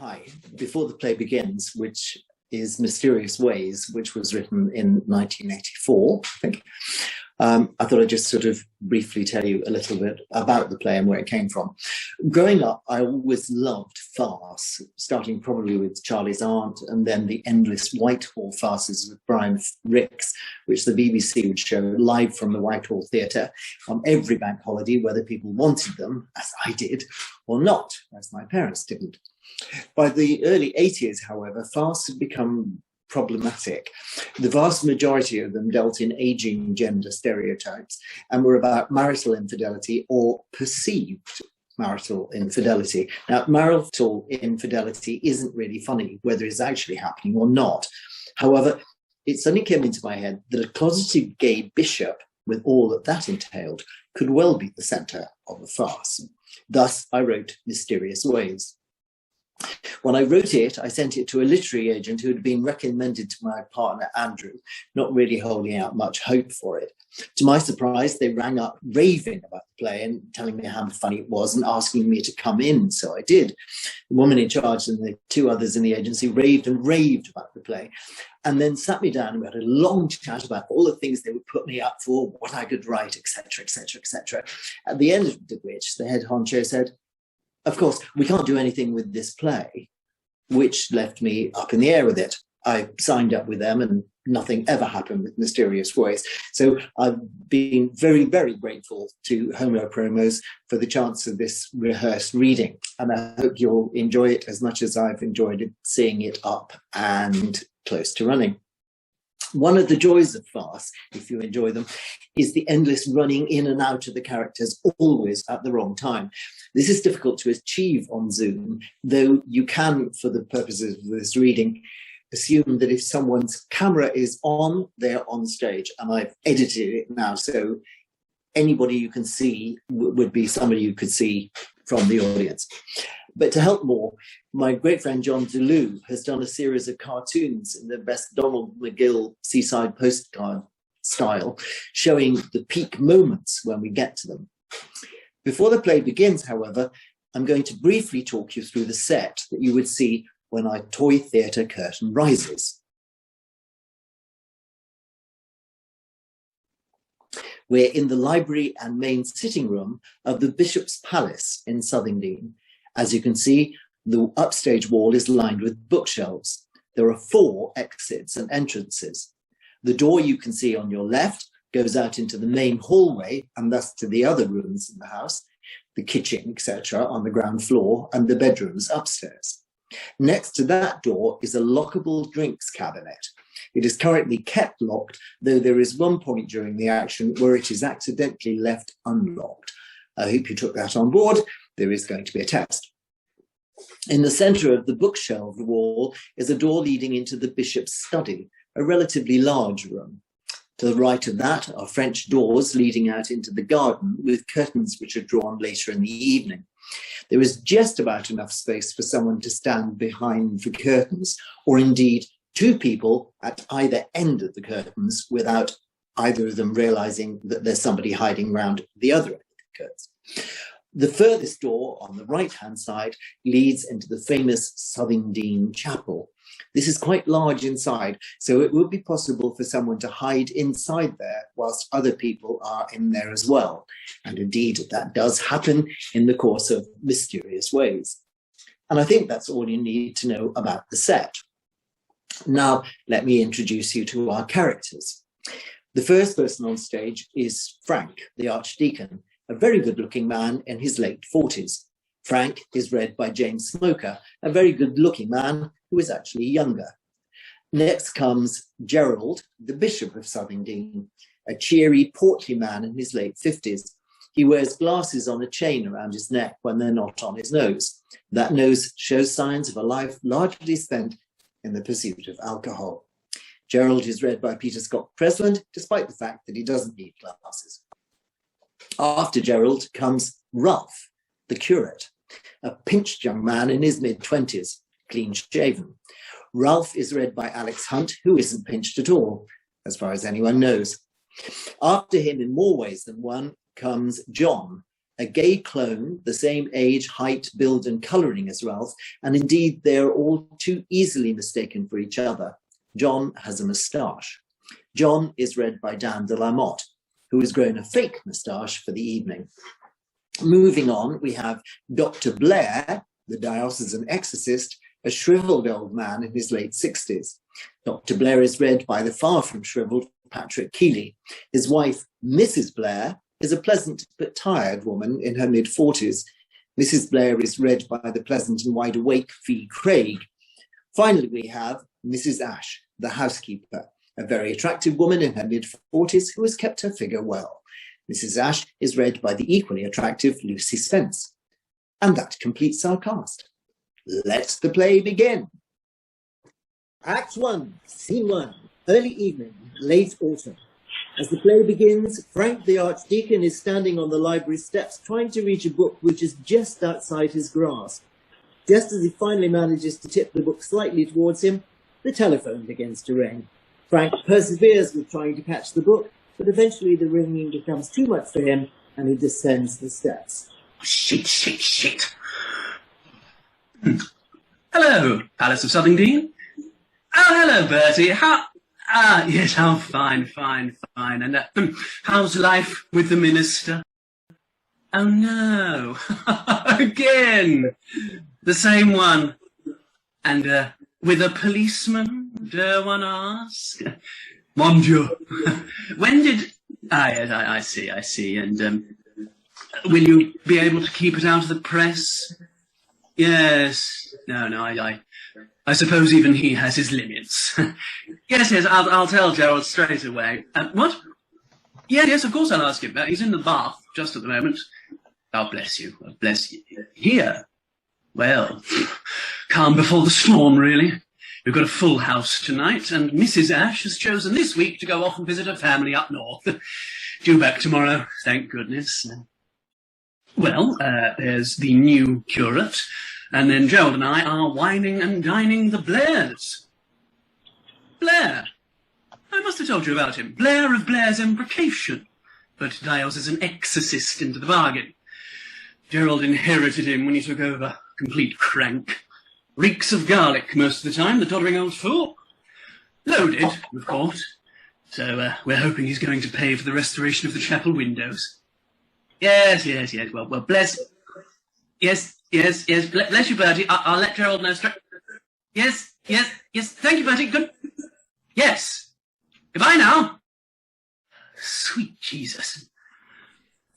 Hi. Before the play begins, which is Mysterious Ways, which was written in 1984, I think, I thought I'd just sort of briefly tell you a little bit about the play and where it came from. Growing up, I always loved farce, starting probably with Charlie's Aunt and then the endless Whitehall farces with Brian Ricks, which the BBC would show live from the Whitehall Theatre on every bank holiday, whether people wanted them, as I did, or not, as my parents didn't. By the early 80s, however, farce had become problematic. The vast majority of them dealt in aging gender stereotypes and were about marital infidelity or perceived marital infidelity. Now, marital infidelity isn't really funny, whether it's actually happening or not. However, it suddenly came into my head that a closeted gay bishop, with all that that entailed, could well be the centre of a farce. Thus, I wrote Mysterious Ways. When I wrote it, I sent it to a literary agent who had been recommended to my partner, Andrew, not really holding out much hope for it. To my surprise, they rang up raving about the play and telling me how funny it was and asking me to come in, so I did. The woman in charge and the two others in the agency raved and raved about the play and then sat me down and we had a long chat about all the things they would put me up for, what I could write, etc., etc., etc. At the end of which, the head honcho said, "Of course, we can't do anything with this play," which left me up in the air with it. I signed up with them and nothing ever happened with Mysterious Ways. So I've been very, very grateful to Homopromos for the chance of this rehearsed reading. And I hope you'll enjoy it as much as I've enjoyed it, seeing it up and close to running. One of the joys of farce, if you enjoy them, is the endless running in and out of the characters, always at the wrong time. This is difficult to achieve on Zoom, though you can, for the purposes of this reading, assume that if someone's camera is on, they're on stage. And I've edited it now, so anybody you can see would be somebody you could see from the audience. But to help more, my great friend John Dulieu has done a series of cartoons in the best Donald McGill seaside postcard style, showing the peak moments when we get to them. Before the play begins, however, I'm going to briefly talk you through the set that you would see when our toy theatre curtain rises. We're in the library and main sitting room of the Bishop's Palace in Southingdean. As you can see, the upstage wall is lined with bookshelves. There are 4 exits and entrances. The door you can see on your left goes out into the main hallway and thus to the other rooms in the house, the kitchen, etc., on the ground floor, and the bedrooms upstairs. Next to that door is a lockable drinks cabinet. It is currently kept locked, though there is one point during the action where it is accidentally left unlocked. I hope you took that on board. There is going to be a test. In the centre of the bookshelf wall is a door leading into the bishop's study, a relatively large room. To the right of that are French doors leading out into the garden with curtains which are drawn later in the evening. There is just about enough space for someone to stand behind the curtains, or indeed 2 people at either end of the curtains without either of them realising that there's somebody hiding round the other end of the curtains. The furthest door on the right-hand side leads into the famous Southingdean Chapel. This is quite large inside, so it would be possible for someone to hide inside there whilst other people are in there as well. And indeed, that does happen in the course of Mysterious Ways. And I think that's all you need to know about the set. Now, let me introduce you to our characters. The first person on stage is Frank, the Archdeacon, a very good-looking man in his late 40s. Frank is read by James Smoker, a very good-looking man who is actually younger. Next comes Gerald, the Bishop of Southingdean, a cheery, portly man in his late 50s. He wears glasses on a chain around his neck when they're not on his nose. That nose shows signs of a life largely spent in the pursuit of alcohol. Gerald is read by Peter Scott-Cresland, despite the fact that he doesn't need glasses. After Gerald comes Ralph, the curate, a pinched young man in his mid-20s, clean-shaven. Ralph is read by Alex Hunt, who isn't pinched at all, as far as anyone knows. After him, in more ways than one, comes John, a gay clone, the same age, height, build, and colouring as Ralph, and indeed they are all too easily mistaken for each other. John has a moustache. John is read by Dan de la Motte, who has grown a fake moustache for the evening. Moving on, we have Dr. Blair, the diocesan exorcist, a shrivelled old man in his late 60s. Dr. Blair is read by the far from shrivelled Patrick Keeley. His wife, Mrs. Blair, is a pleasant but tired woman in her mid-40s. Mrs. Blair is read by the pleasant and wide-awake Fee Craig. Finally, we have Mrs. Ash, the housekeeper, a very attractive woman in her mid-40s who has kept her figure well. Mrs. Ash is read by the equally attractive Lucy Spence. And that completes our cast. Let the play begin. Act 1, Scene 1, early evening, late autumn. As the play begins, Frank the Archdeacon is standing on the library steps trying to reach a book which is just outside his grasp. Just as he finally manages to tip the book slightly towards him, the telephone begins to ring. Frank perseveres with trying to catch the book, but eventually the ringing becomes too much for him and he descends the steps. Shit. Hello, Palace of Southingdean. Oh, hello, Bertie. Yes, oh, fine. And how's life with the minister? Oh, no. Again. The same one. And with a policeman, dare one ask? Mon Dieu. When did... yes, I see. And will you be able to keep it out of the press? Yes. No, I suppose even he has his limits. Yes, I'll tell Gerald straight away. What? Yes, of course I'll ask him. He's in the bath just at the moment. Oh, bless you. Here? Well, calm before the storm, really. We've got a full house tonight, and Mrs. Ash has chosen this week to go off and visit her family up north. Due back tomorrow, thank goodness. Well, there's the new curate, and then Gerald and I are wining and dining the Blairs. Blair? I must have told you about him. Blair of Blair's Imprecation, but Dials is an exorcist into the bargain. Gerald inherited him when he took over. Complete crank. Reeks of garlic most of the time, the doddering old fool. Loaded, of course. So we're hoping he's going to pay for the restoration of the chapel windows. Yes. Well, bless... Yes. Bless you, Bertie. I'll let Gerald know straight... Yes. Thank you, Bertie. Good... Yes. Goodbye now. Sweet Jesus.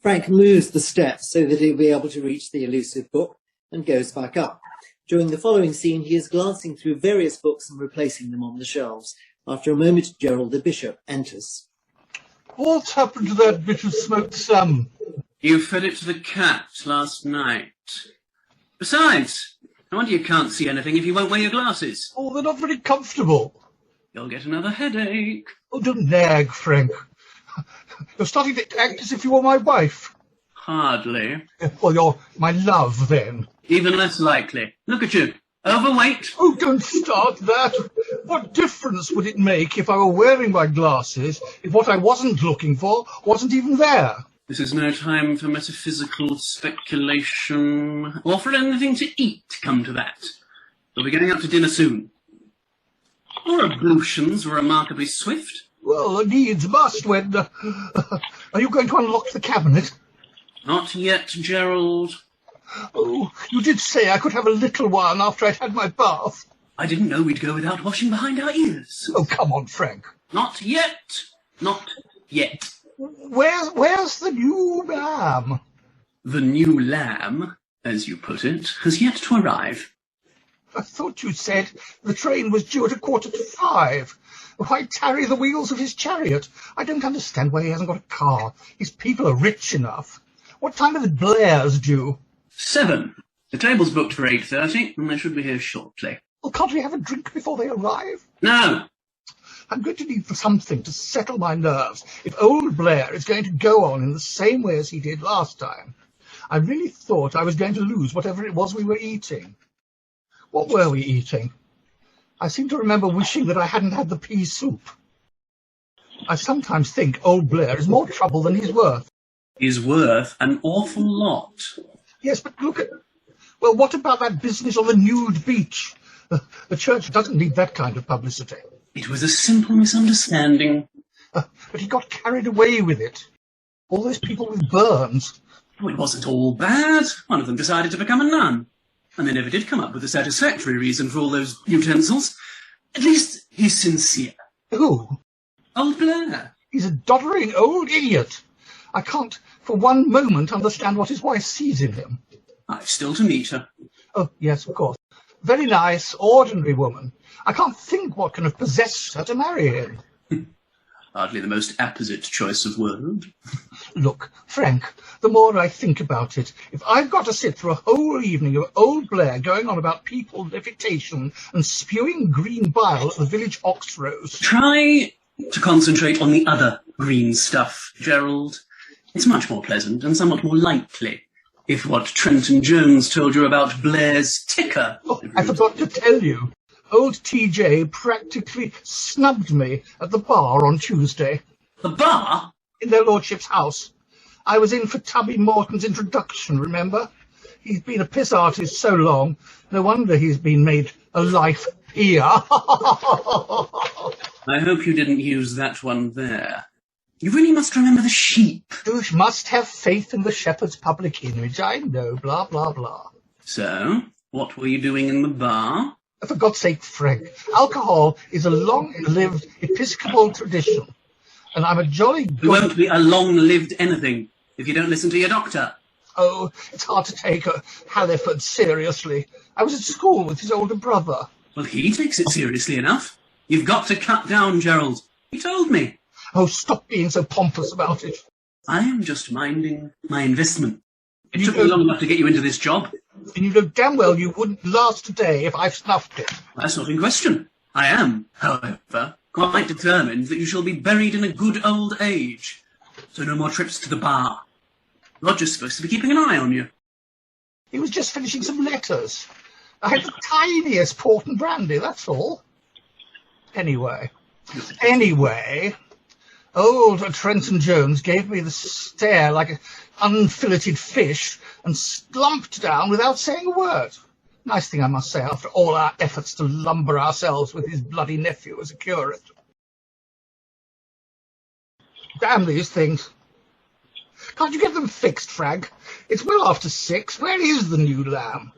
Frank moves the steps so that he'll be able to reach the elusive book and goes back up. During the following scene, he is glancing through various books and replacing them on the shelves. After a moment, Gerald the Bishop enters. What's happened to that bit of smoked salmon? You fed it to the cat last night. Besides, no wonder you can't see anything if you won't wear your glasses. Oh, they're not very comfortable. You'll get another headache. Oh, don't nag, Frank. You're starting to act as if you were my wife. Hardly. Well, you're my love, then. Even less likely. Look at you. Overweight. Oh, don't start that. What difference would it make if I were wearing my glasses if what I wasn't looking for wasn't even there? This is no time for metaphysical speculation, or for anything to eat, come to that. We'll be getting out to dinner soon. Your ablutions were remarkably swift. Well, needs must when... are you going to unlock the cabinet? Not yet, Gerald. Oh, you did say I could have a little one after I'd had my bath. I didn't know we'd go without washing behind our ears. Oh, come on, Frank. Not yet. Where's the new lamb? The new lamb, as you put it, has yet to arrive. I thought you said the train was due at 5:15. Why tarry the wheels of his chariot? I don't understand why he hasn't got a car. His people are rich enough. What time are the Blairs due? 7. The table's booked for 8:30, and they should be here shortly. Well, can't we have a drink before they arrive? No. I'm going to need something to settle my nerves if old Blair is going to go on in the same way as he did last time. I really thought I was going to lose whatever it was we were eating. What were we eating? I seem to remember wishing that I hadn't had the pea soup. I sometimes think old Blair is more trouble than he's worth. is worth an awful lot. Yes, but look at... Well, what about that business on the nude beach? The church doesn't need that kind of publicity. It was a simple misunderstanding. But he got carried away with it. All those people with burns. Oh, it wasn't all bad. One of them decided to become a nun. And they never did come up with a satisfactory reason for all those utensils. At least he's sincere. Who? Old Blair. He's a doddering old idiot. I can't for one moment understand what his wife sees in him. I've still to meet her. Oh, yes, of course. Very nice, ordinary woman. I can't think what can have possessed her to marry him. Hardly the most apposite choice of word. Look, Frank, the more I think about it, if I've got to sit through a whole evening of old Blair going on about people levitation and spewing green bile at the village ox roast... Try to concentrate on the other green stuff, Gerald. It's much more pleasant and somewhat more likely if what Trenton Jones told you about Blair's ticker. Oh, I forgot to tell you. Old TJ practically snubbed me at the bar on Tuesday. The bar? In their lordship's house. I was in for Tubby Morton's introduction, remember? He's been a piss artist so long, no wonder he's been made a life peer. I hope you didn't use that one there. You really must remember the sheep. You must have faith in the shepherd's public image, I know, blah, blah, blah. So, what were you doing in the bar? For God's sake, Frank, alcohol is a long-lived Episcopal tradition, and I'm a jolly good... You won't be a long-lived anything if you don't listen to your doctor. Oh, it's hard to take a Halliford seriously. I was at school with his older brother. Well, he takes it seriously enough. You've got to cut down, Gerald. He told me. Oh, stop being so pompous about it. I am just minding my investment. It took me long enough to get you into this job. And you know damn well you wouldn't last a day if I snuffed it. That's not in question. I am, however, quite determined that you shall be buried in a good old age. So no more trips to the bar. Roger's supposed to be keeping an eye on you. He was just finishing some letters. I had the tiniest port and brandy, that's all. Anyway, old Trenton Jones gave me the stare like an unfilleted fish and slumped down without saying a word. Nice thing, I must say, after all our efforts to lumber ourselves with his bloody nephew as a curate. Damn these things. Can't you get them fixed, Frank? It's well after 6. Where is the new lamb?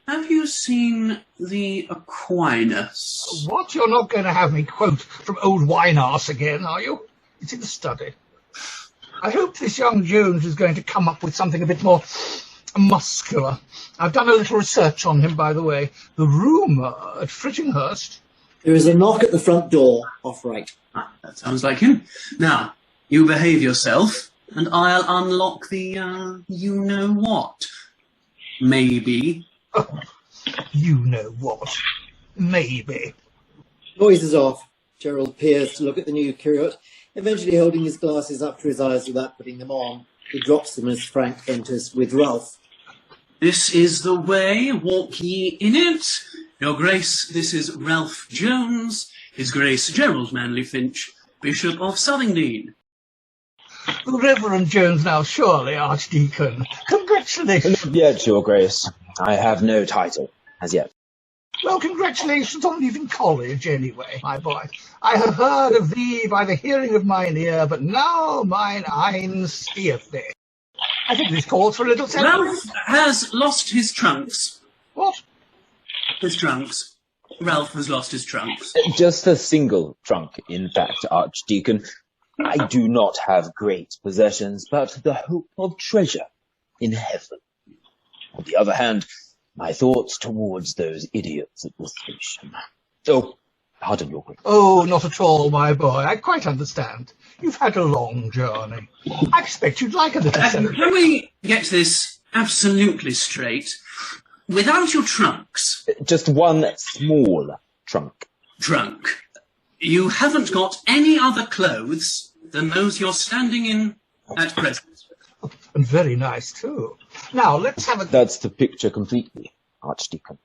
Have you seen the Aquinas? What? You're not going to have me quote from old wine-arse again, are you? It's in the study. I hope this young Jones is going to come up with something a bit more muscular. I've done a little research on him, by the way. The rumour at Frittinghurst... There is a knock at the front door, off right. Ah, that sounds like him. Now, you behave yourself, and I'll unlock the, you-know-what. Maybe... Oh, you know what. Maybe. Noise is off. Gerald peers to look at the new curate, eventually holding his glasses up to his eyes without putting them on. He drops them as Frank enters with Ralph. This is the way, walk ye in it. Your Grace, this is Ralph Jones, His Grace Gerald Manley Finch, Bishop of Southingdean. The Reverend Jones now, surely, Archdeacon. Congratulations. Not yet, Your Grace. I have no title, as yet. Well, congratulations on leaving college, anyway, my boy. I have heard of thee by the hearing of mine ear, but now mine eyes seeth thee. I think this calls for a little celebration. Ralph has lost his trunks. What? His trunks. Ralph has lost his trunks. Just a single trunk, in fact, Archdeacon. I do not have great possessions, but the hope of treasure in heaven. On the other hand, my thoughts towards those idiots at the station. Oh, pardon your Grace. Oh, not at all, my boy. I quite understand. You've had a long journey. I expect you'd like a little celebration. Can we get this absolutely straight? Without your trunks... Just one small trunk. Trunk. You haven't got any other clothes than those you're standing in at present. And very nice, too. Now, let's have a... That's the picture completely, Archdeacon.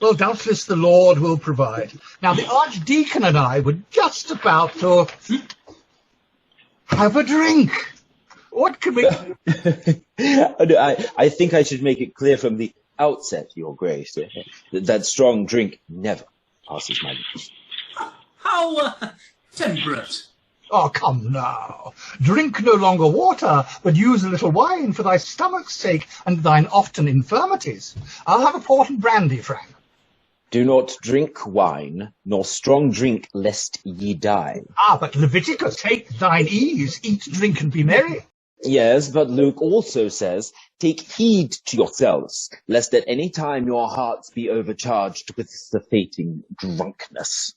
Well, doubtless the Lord will provide. Now, the Archdeacon and I were just about to have a drink. What can we... I think I should make it clear from the outset, Your Grace, that strong drink never passes my lips. How temperate. Oh, come now. Drink no longer water, but use a little wine for thy stomach's sake and thine often infirmities. I'll have a port and brandy, Frank. Do not drink wine, nor strong drink, lest ye die. Ah, but Leviticus, take thine ease, eat, drink, and be merry. Yes, but Luke also says, take heed to yourselves, lest at any time your hearts be overcharged with surfeiting drunkenness.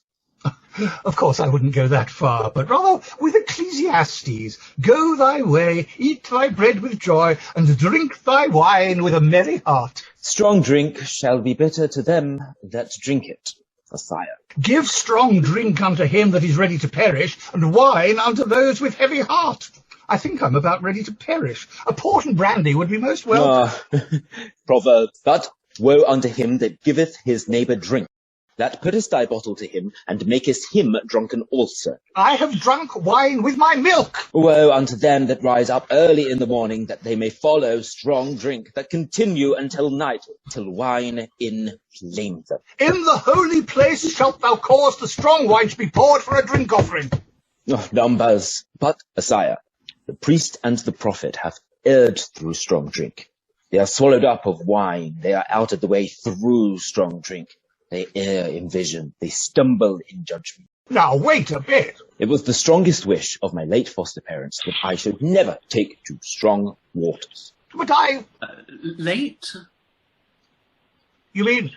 Of course, I wouldn't go that far, but rather with Ecclesiastes. Go thy way, eat thy bread with joy, and drink thy wine with a merry heart. Strong drink shall be bitter to them that drink it, Messiah. Give strong drink unto him that is ready to perish, and wine unto those with heavy heart. I think I'm about ready to perish. A port and brandy would be most welcome. Proverbs. But woe unto him that giveth his neighbour drink, that puttest thy bottle to him, and makest him drunken also. I have drunk wine with my milk. Woe unto them that rise up early in the morning, that they may follow strong drink, that continue until night, till wine inflame them. In the holy place shalt thou cause the strong wine to be poured for a drink offering. Numbers. But, Messiah, the priest and the prophet have erred through strong drink. They are swallowed up of wine. They are out of the way through strong drink. They err in vision. They stumble in judgment. Now, wait a bit. It was the strongest wish of my late foster parents that I should never take to strong waters. But I... Late? You mean...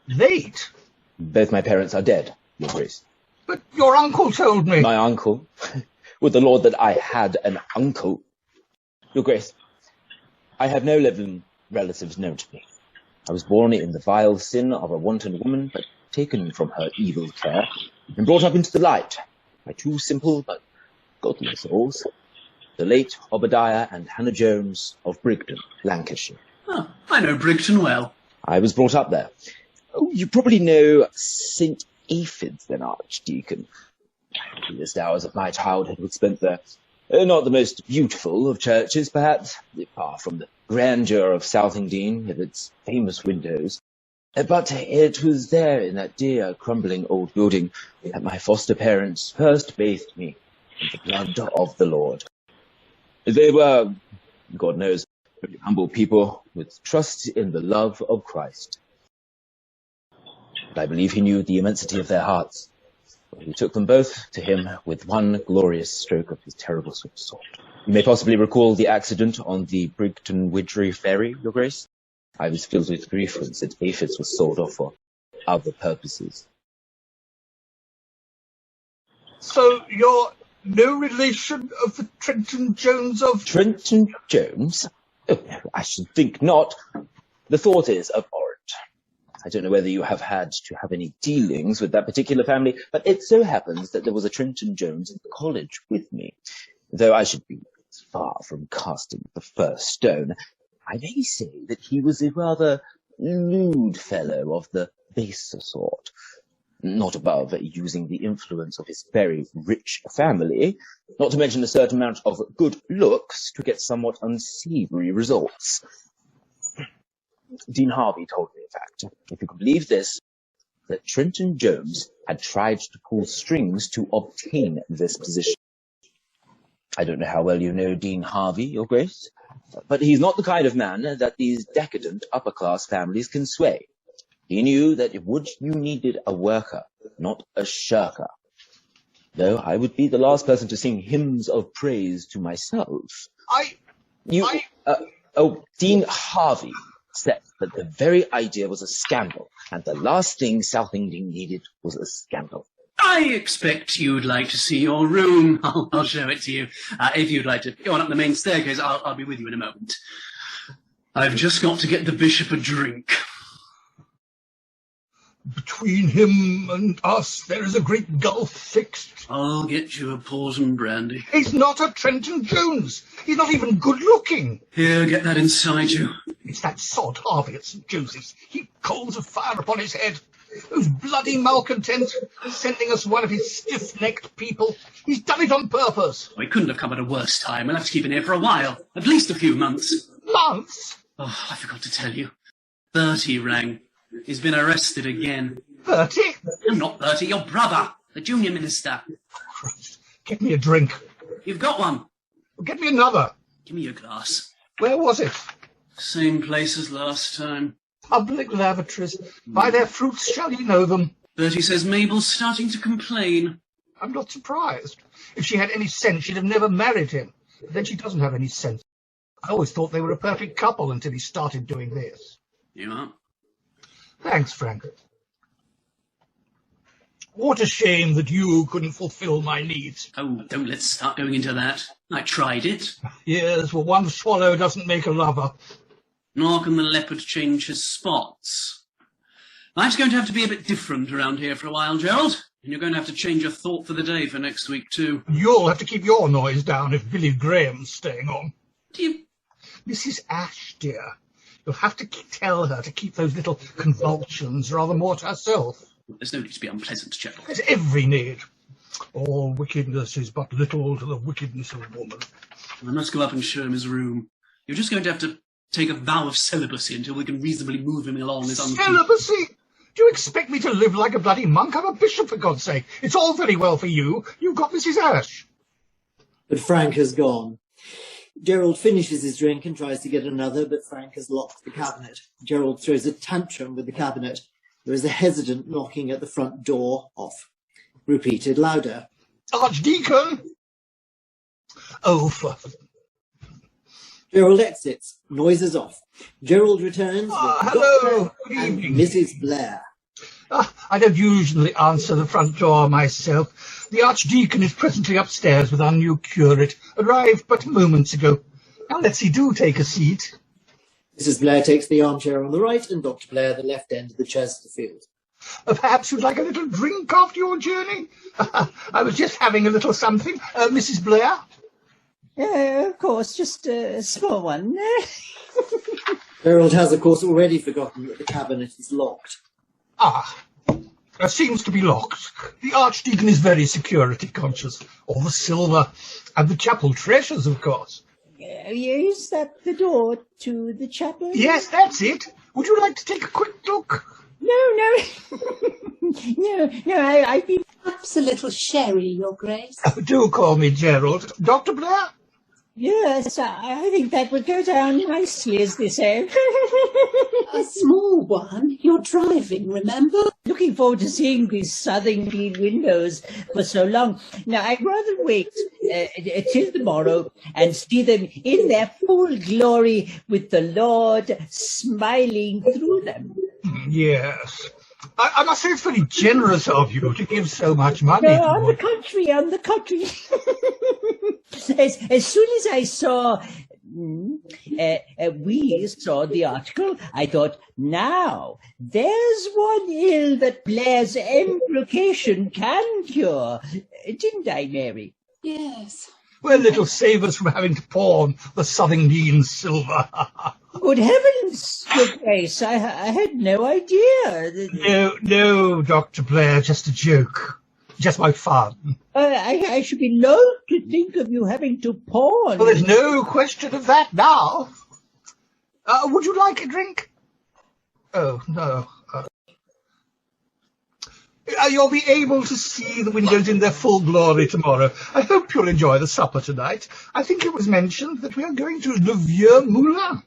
late? Both my parents are dead, Your Grace. But your uncle told me... My uncle? With the Lord that I had an uncle. Your Grace, I have no living relatives known to me. I was born in the vile sin of a wanton woman, but taken from her evil care, and brought up into the light by two simple but godly souls, the late Obadiah and Hannah Jones of Brigton, Lancashire. Oh, I know Brigton well. I was brought up there. Oh, you probably know St. Aphids, then, Archdeacon. The happiest hours of my childhood were spent there. Not the most beautiful of churches, perhaps, far from the grandeur of Southingdean with its famous windows. But it was there in that dear, crumbling old building that my foster parents first bathed me in the blood of the Lord. They were, God knows, very humble people with trust in the love of Christ. But I believe he knew the immensity of their hearts. He took them both to him with one glorious stroke of his terrible sword. You may possibly recall the accident on the Brigton-Widgery ferry, Your Grace. I was filled with grief when St. Aphids was sold off for other purposes. So you're no relation of the Trenton Jones of... Trenton Jones? Oh, I should think not. The thought is abhorrent. I don't know whether you have had to have any dealings with that particular family, but it so happens that there was a Trenton Jones in college with me. Though I should be far from casting the first stone, I may say that he was a rather lewd fellow of the baser sort, not above using the influence of his very rich family, not to mention a certain amount of good looks, to get somewhat unsavoury results. Dean Harvey told me, in fact, if you could believe this, that Trenton Jones had tried to pull strings to obtain this position. I don't know how well you know Dean Harvey, Your Grace, but he's not the kind of man that these decadent upper-class families can sway. He knew that you needed a worker, not a shirker. Though I would be the last person to sing hymns of praise to myself. Dean Harvey said that the very idea was a scandal, and the last thing Southingdean needed was a scandal. I expect you'd like to see your room. I'll show it to you. If you'd like to go on up the main staircase, I'll be with you in a moment. I've just got to get the bishop a drink. Between him and us, there is a great gulf fixed. I'll get you a port and brandy. He's not a Trenton Jones. He's not even good-looking. Here, get that inside you. It's that sod Harvey at St. Joseph's. Heap coals of fire upon his head. Those bloody malcontents sending us one of his stiff-necked people. He's done it on purpose. We couldn't have come at a worse time. We'll have to keep him here for a while. At least a few months. Months? Oh, I forgot to tell you. Bertie rang. He's been arrested again. Bertie? I'm not Bertie, your brother, the junior minister. Christ, get me a drink. You've got one. Get me another. Give me your glass. Where was it? Same place as last time. Public lavatories. By their fruits shall ye know them. Bertie says Mabel's starting to complain. I'm not surprised. If she had any sense, she'd have never married him. But then she doesn't have any sense. I always thought they were a perfect couple until he started doing this. You are? Thanks, Frank. What a shame that you couldn't fulfill my needs. Oh, don't let's start going into that. I tried it. Yes, well, one swallow doesn't make a lover. Nor can the leopard change his spots. Life's going to have to be a bit different around here for a while, Gerald. And you're going to have to change your thought for the day for next week, too. You'll have to keep your noise down if Billy Graham's staying on. Do you... Mrs. Ashe, dear, you'll have to tell her to keep those little convulsions rather more to herself. There's no need to be unpleasant, Gerald. There's every need. All wickedness is but little to the wickedness of woman. I must go up and show him his room. You're just going to have to take a vow of celibacy until we can reasonably move him along as Celibacy? Do you expect me to live like a bloody monk? I'm a bishop, for God's sake. It's all very well for you. You've got Mrs. Ashe. But Frank has gone. Gerald finishes his drink and tries to get another, but Frank has locked the cabinet. Gerald throws a tantrum with the cabinet. There is a hesitant knocking at the front door. Off. Repeated louder. Archdeacon! Oh, for... Gerald exits. Noise is off. Gerald returns with hello. Dr. Good and evening. Mrs. Blair. I don't usually answer the front door myself. The Archdeacon is presently upstairs with our new curate, arrived but moments ago. Now let's see, do take a seat. Mrs. Blair takes the armchair on the right and Dr. Blair the left end of the Chesterfield. Perhaps you'd like a little drink after your journey? I was just having a little something. Mrs. Blair? Of course, just a small one. Gerald has, of course, already forgotten that the cabinet is locked. Seems to be locked. The Archdeacon is very security conscious. All the silver and the chapel treasures, of course. Is that the door to the chapel? Yes, that's it. Would you like to take a quick look? No. no, I'd be... Perhaps a little sherry, Your Grace. Do call me Gerald. Dr. Blair? Yes, I think that would go down nicely, as they say. A small one. You're driving, remember? Looking forward to seeing these southern green windows for so long. Now, I'd rather wait till tomorrow and see them in their full glory with the Lord smiling through them. Yes. I must say it's very generous of you to give so much money. On the contrary. As soon as I saw, we saw the article, I thought, now, there's one ill that Blair's embrocation can cure. Didn't I, Mary? Yes. Well, it'll save us from having to pawn the Southingdean silver. Good heavens, Your Grace, I had no idea. No, Dr. Blair, just a joke. Just my fun. I should be loath to think of you having to pawn. Well, there's no question of that now. Would you like a drink? Oh, no. You'll be able to see the windows in their full glory tomorrow. I hope you'll enjoy the supper tonight. I think it was mentioned that we are going to Le Vieux Moulin.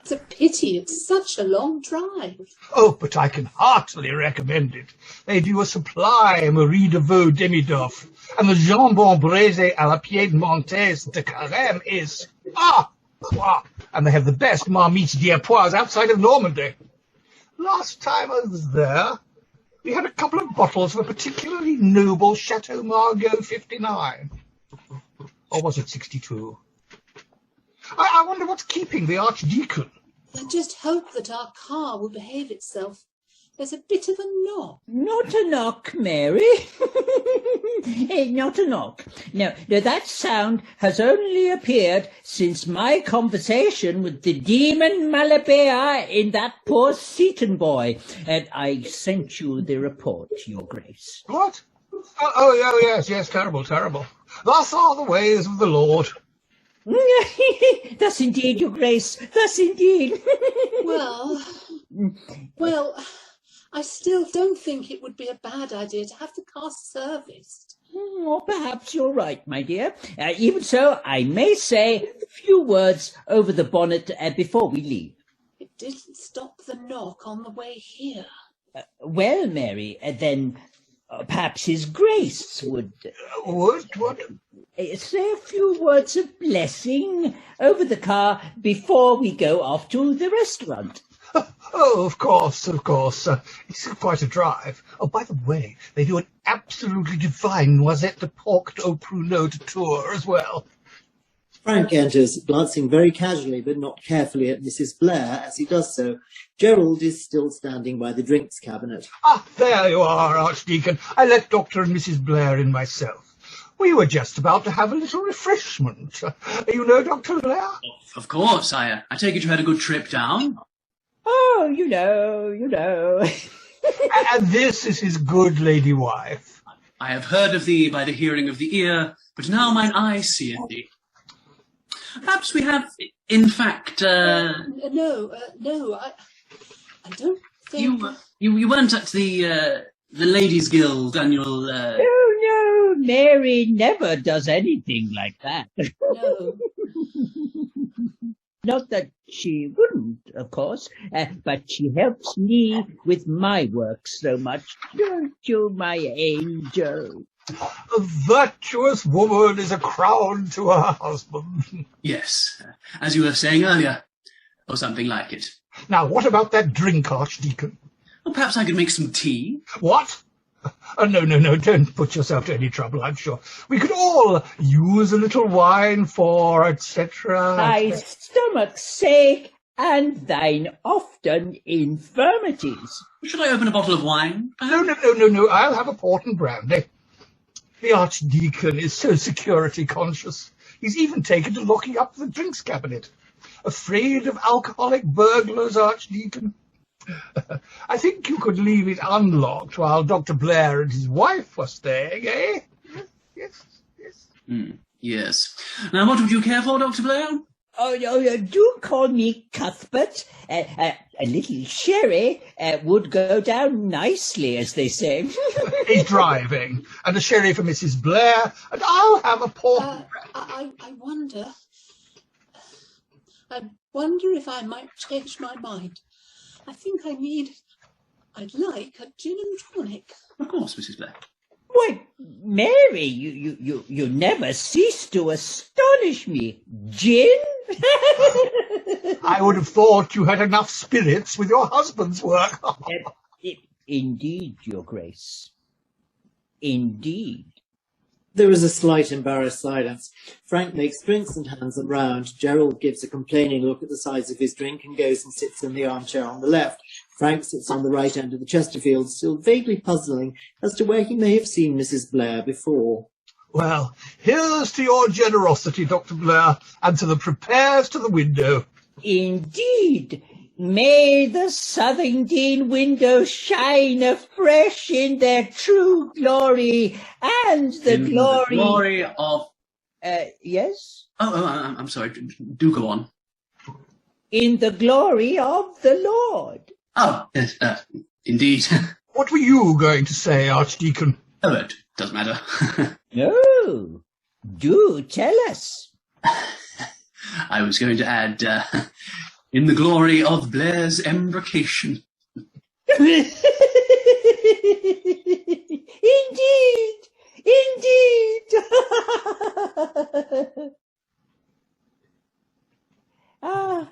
It's a pity. It's such a long drive. Oh, but I can heartily recommend it. They do a sublime Marie de Veau demi-doff, and the jambon braisé à la piedmontaise de Carême is... And they have the best marmite d'Epoise outside of Normandy. Last time I was there, we had a couple of bottles of a particularly noble Chateau Margaux 59. Or was it 62? I wonder what's keeping the Archdeacon. I just hope that our car will behave itself. There's a bit of a knock. Not a knock, Mary. Not a knock. No, that sound has only appeared since my conversation with the demon Malabar in that poor Seaton boy. And I sent you the report, Your Grace. What? Oh, yes, terrible. Thus are the ways of the Lord. Thus indeed, Your Grace, thus indeed. Well, I still don't think it would be a bad idea to have the car serviced. Or perhaps you're right, my dear. Even so, I may say a few words over the bonnet before we leave. It didn't stop the knock on the way here. Well, Mary, then perhaps His Grace would... What? Say a few words of blessing over the car before we go off to the restaurant. Oh, of course. It's quite a drive. Oh, by the way, they do an absolutely divine noisette de porc au pruneau de tour as well. Frank enters, glancing very casually but not carefully at Mrs. Blair. As he does so, Gerald is still standing by the drinks cabinet. Ah, there you are, Archdeacon. I let Dr. and Mrs. Blair in myself. We were just about to have a little refreshment. You know Dr. Blair? Of course, I take it you had a good trip down. Oh, you know. And this is his good lady wife. I have heard of thee by the hearing of the ear, but now mine eye seeth thee. Perhaps we have, in fact, No, I don't think... You weren't at the Ladies' Guild annual... No, Mary never does anything like that. No. Not that she wouldn't, of course, but she helps me with my work so much, don't you, my angel? A virtuous woman is a crown to her husband. Yes, as you were saying earlier, or something like it. Now, what about that drink, Archdeacon? Well, perhaps I could make some tea. What? No, don't put yourself to any trouble, I'm sure. We could all use a little wine for, etc. Thy stomach's sake and thine often infirmities. Should I open a bottle of wine? No, I'll have a port and brandy. The Archdeacon is so security conscious. He's even taken to locking up the drinks cabinet. Afraid of alcoholic burglars, Archdeacon? I think you could leave it unlocked while Dr. Blair and his wife were staying, eh? Yes. Yes. Now, what would you care for, Dr. Blair? Oh, do call me Cuthbert. A little sherry would go down nicely, as they say. He's driving. And a sherry for Mrs. Blair, and I'll have a port. I wonder if I might change my mind. I think I'd like a gin and tonic. Of course, Mrs. Blair. Why, Mary, you never cease to astonish me. Gin? I would have thought you had enough spirits with your husband's work. Indeed, Your Grace. Indeed. There is a slight embarrassed silence. Frank makes drinks and hands them round. Gerald gives a complaining look at the size of his drink and goes and sits in the armchair on the left. Frank sits on the right end of the Chesterfield, still vaguely puzzling as to where he may have seen Mrs. Blair before. Well, here's to your generosity, Dr. Blair, and to the prepares to the window. Indeed. May the Southingdean windows shine afresh in their true glory and the glory of... Yes? I'm sorry. Do go on. In the glory of the Lord. Oh, yes, indeed. What were you going to say, Archdeacon? Oh, it doesn't matter. No, do tell us. I was going to add, in the glory of Blair's embrocation. Indeed. Ah,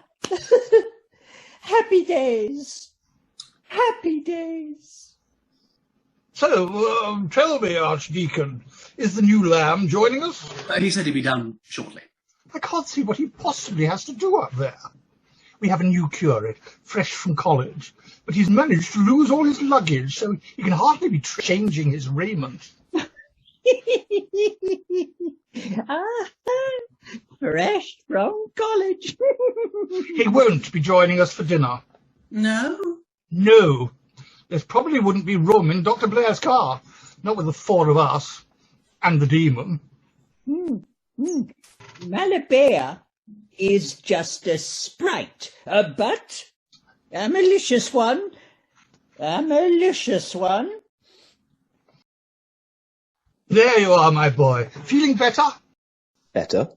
happy days. Happy days. So, tell me, Archdeacon, is the new lamb joining us? He said he'd be down shortly. I can't see what he possibly has to do up there. We have a new curate, fresh from college, but he's managed to lose all his luggage, so he can hardly be changing his raiment. Ah, fresh from college. He won't be joining us for dinner. No? No. There probably wouldn't be room in Dr. Blair's car, not with the four of us, and the demon. Malabea is just a sprite, but a malicious one. A malicious one. There you are, my boy. Feeling better? Better?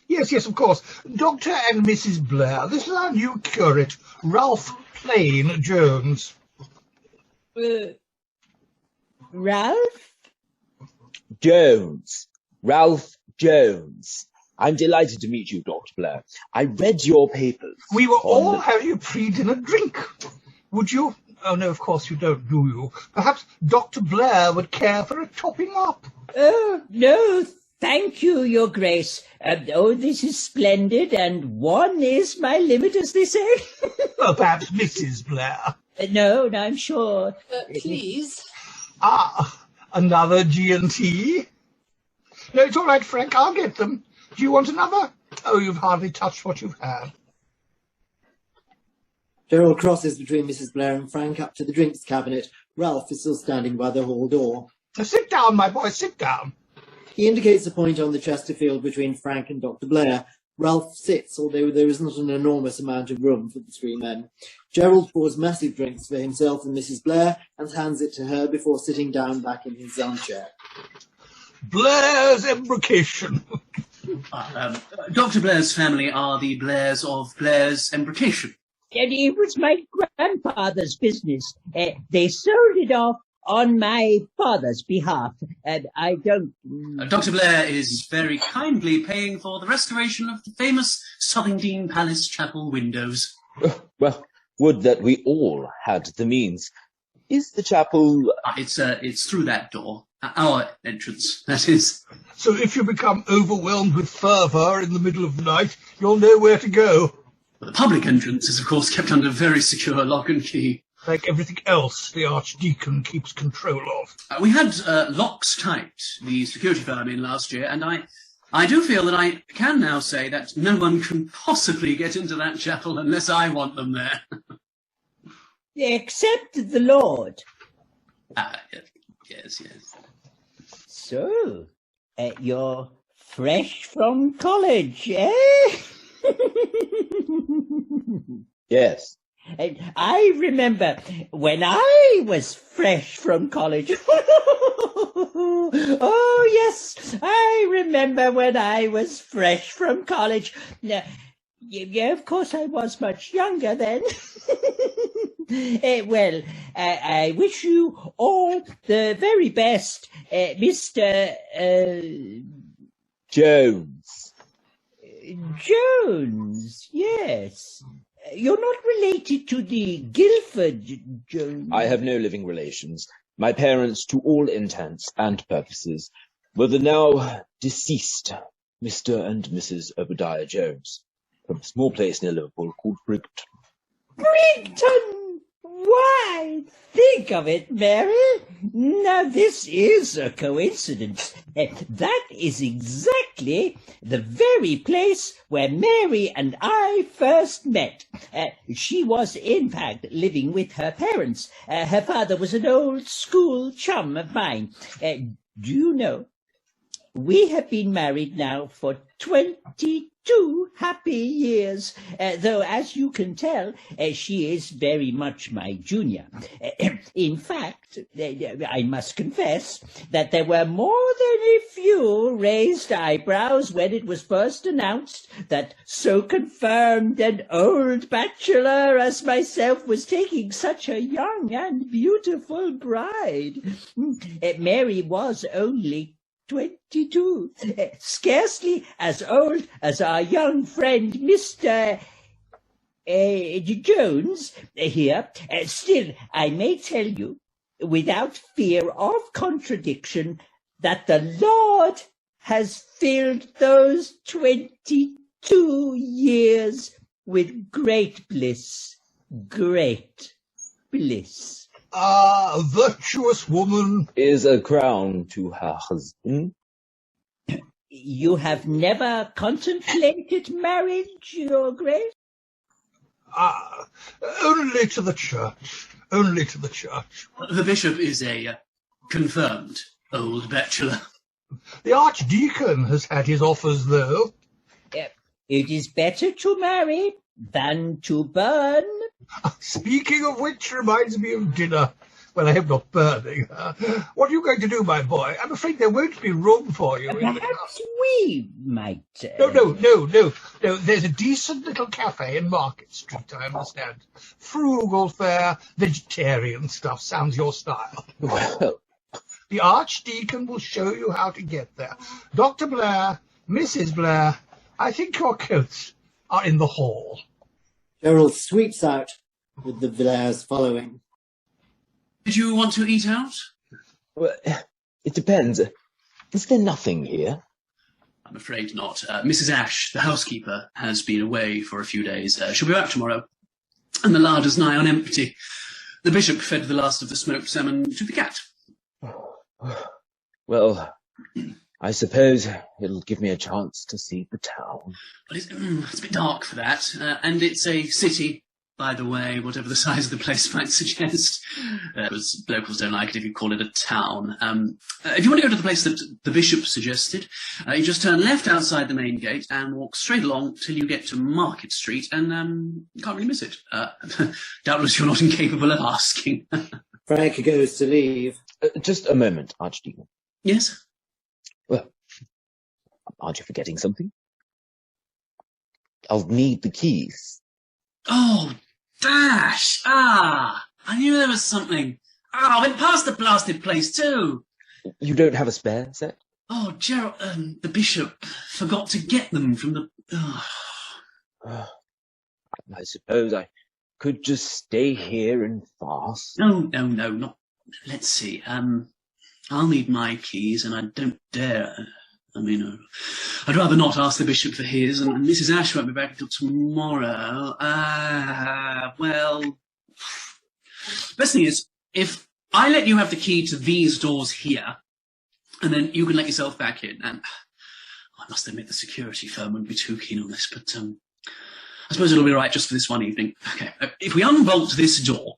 Yes, of course. Dr. and Mrs. Blair. This is our new curate, Ralph Plain Jones. Ralph? Jones. Ralph Jones. I'm delighted to meet you, Dr. Blair. I read your papers. We were all having a pre-dinner drink. Would you? Oh, no, of course you don't, do you? Perhaps Dr. Blair would care for a topping up. Oh, no, thank you, Your Grace. This is splendid, and one is my limit, as they say. Well, perhaps Mrs. Blair. No, I'm sure. Please. Ah, another G&T? No, it's all right, Frank, I'll get them. Do you want another? Oh, you've hardly touched what you've had. Gerald crosses between Mrs. Blair and Frank up to the drinks cabinet. Ralph is still standing by the hall door. Now, sit down, my boy, sit down. He indicates a point on the Chesterfield between Frank and Dr. Blair. Ralph sits, although there is not an enormous amount of room for the three men. Gerald pours massive drinks for himself and Mrs. Blair and hands it to her before sitting down back in his armchair. Blair's embrocation. Dr. Blair's family are the Blairs of Blair's embrocation. And it was my grandfather's business. They sold it off on my father's behalf, and I don't... Dr. Blair is very kindly paying for the restoration of the famous Southingdean Palace Chapel windows. Well, would that we all had the means. Is the chapel... It's through that door. Our entrance, that is. So if you become overwhelmed with fervour in the middle of the night, you'll know where to go. The public entrance is, of course, kept under very secure lock and key. Like everything else the Archdeacon keeps control of. We had Locks Tight, the security firm, in last year, and I do feel that I can now say that no one can possibly get into that chapel unless I want them there. Except the Lord. Yes. So, you're fresh from college, eh? Yes. I remember when I was fresh from college. Oh, yes, I remember when I was fresh from college. Now, yeah, of course, I was much younger then. Well, I wish you all the very best, Mr. Jones. Jones, yes. You're not related to the Guildford Jones. I have no living relations. My parents, to all intents and purposes, were the now deceased Mr. and Mrs. Obadiah Jones, from a small place near Liverpool called Brigton. Brigton! Why, think of it, Mary. Now, this is a coincidence. That is exactly the very place where Mary and I first met. She was, in fact, living with her parents. Her father was an old school chum of mine. Do you know, we have been married now for 22 happy years, though, as you can tell, she is very much my junior. In fact, I must confess that there were more than a few raised eyebrows when it was first announced that so confirmed an old bachelor as myself was taking such a young and beautiful bride. Mary was only 22, scarcely as old as our young friend Mr. Jones here. Still, I may tell you, without fear of contradiction, that the Lord has filled those 22 years with great bliss. Great bliss. Ah, a virtuous woman. Is a crown to her husband? You have never contemplated marriage, Your Grace? Ah, only to the church. Only to the church. The bishop is a confirmed old bachelor. The archdeacon has had his offers, though. It is better to marry than to burn. Speaking of which reminds me of dinner. Well, I hope not burning. What are you going to do, my boy? I'm afraid there won't be room for you. Perhaps we might... No. There's a decent little cafe in Market Street, I understand. Frugal fare, vegetarian stuff. Sounds your style. Well, The archdeacon will show you how to get there. Dr. Blair, Mrs. Blair, I think your coats are in the hall. Gerald sweeps out with the Blairs following. Did you want to eat out? well, it depends. Is there nothing here? I'm afraid not. Mrs. Ash, the housekeeper, has been away for a few days. She'll be back tomorrow, and the larder's nigh on empty. The bishop fed the last of the smoked salmon to the cat. Well, I suppose it'll give me a chance to see the town. But it's a bit dark for that, and it's a city, by the way, whatever the size of the place might suggest. Because locals don't like it if you call it a town. If you want to go to the place that the bishop suggested, you just turn left outside the main gate and walk straight along till you get to Market Street, and you can't really miss it. Doubtless you're not incapable of asking. Frank goes to leave. Just a moment, Archdeacon. Yes? Well, aren't you forgetting something? I'll need the keys. Oh, dash! I knew there was something. I went past the blasted place too. You don't have a spare set? Oh, Gerald, the bishop forgot to get them from the... I suppose I could just stay here and farce. No, not... Let's see. I'll need my keys, and I don't dare... I'd rather not ask the bishop for his, and Mrs. Ash won't be back until tomorrow. Well... Best thing is, if I let you have the key to these doors here, and then you can let yourself back in, and I must admit the security firm wouldn't be too keen on this, but I suppose it'll be right just for this one evening. Okay, if we unbolt this door,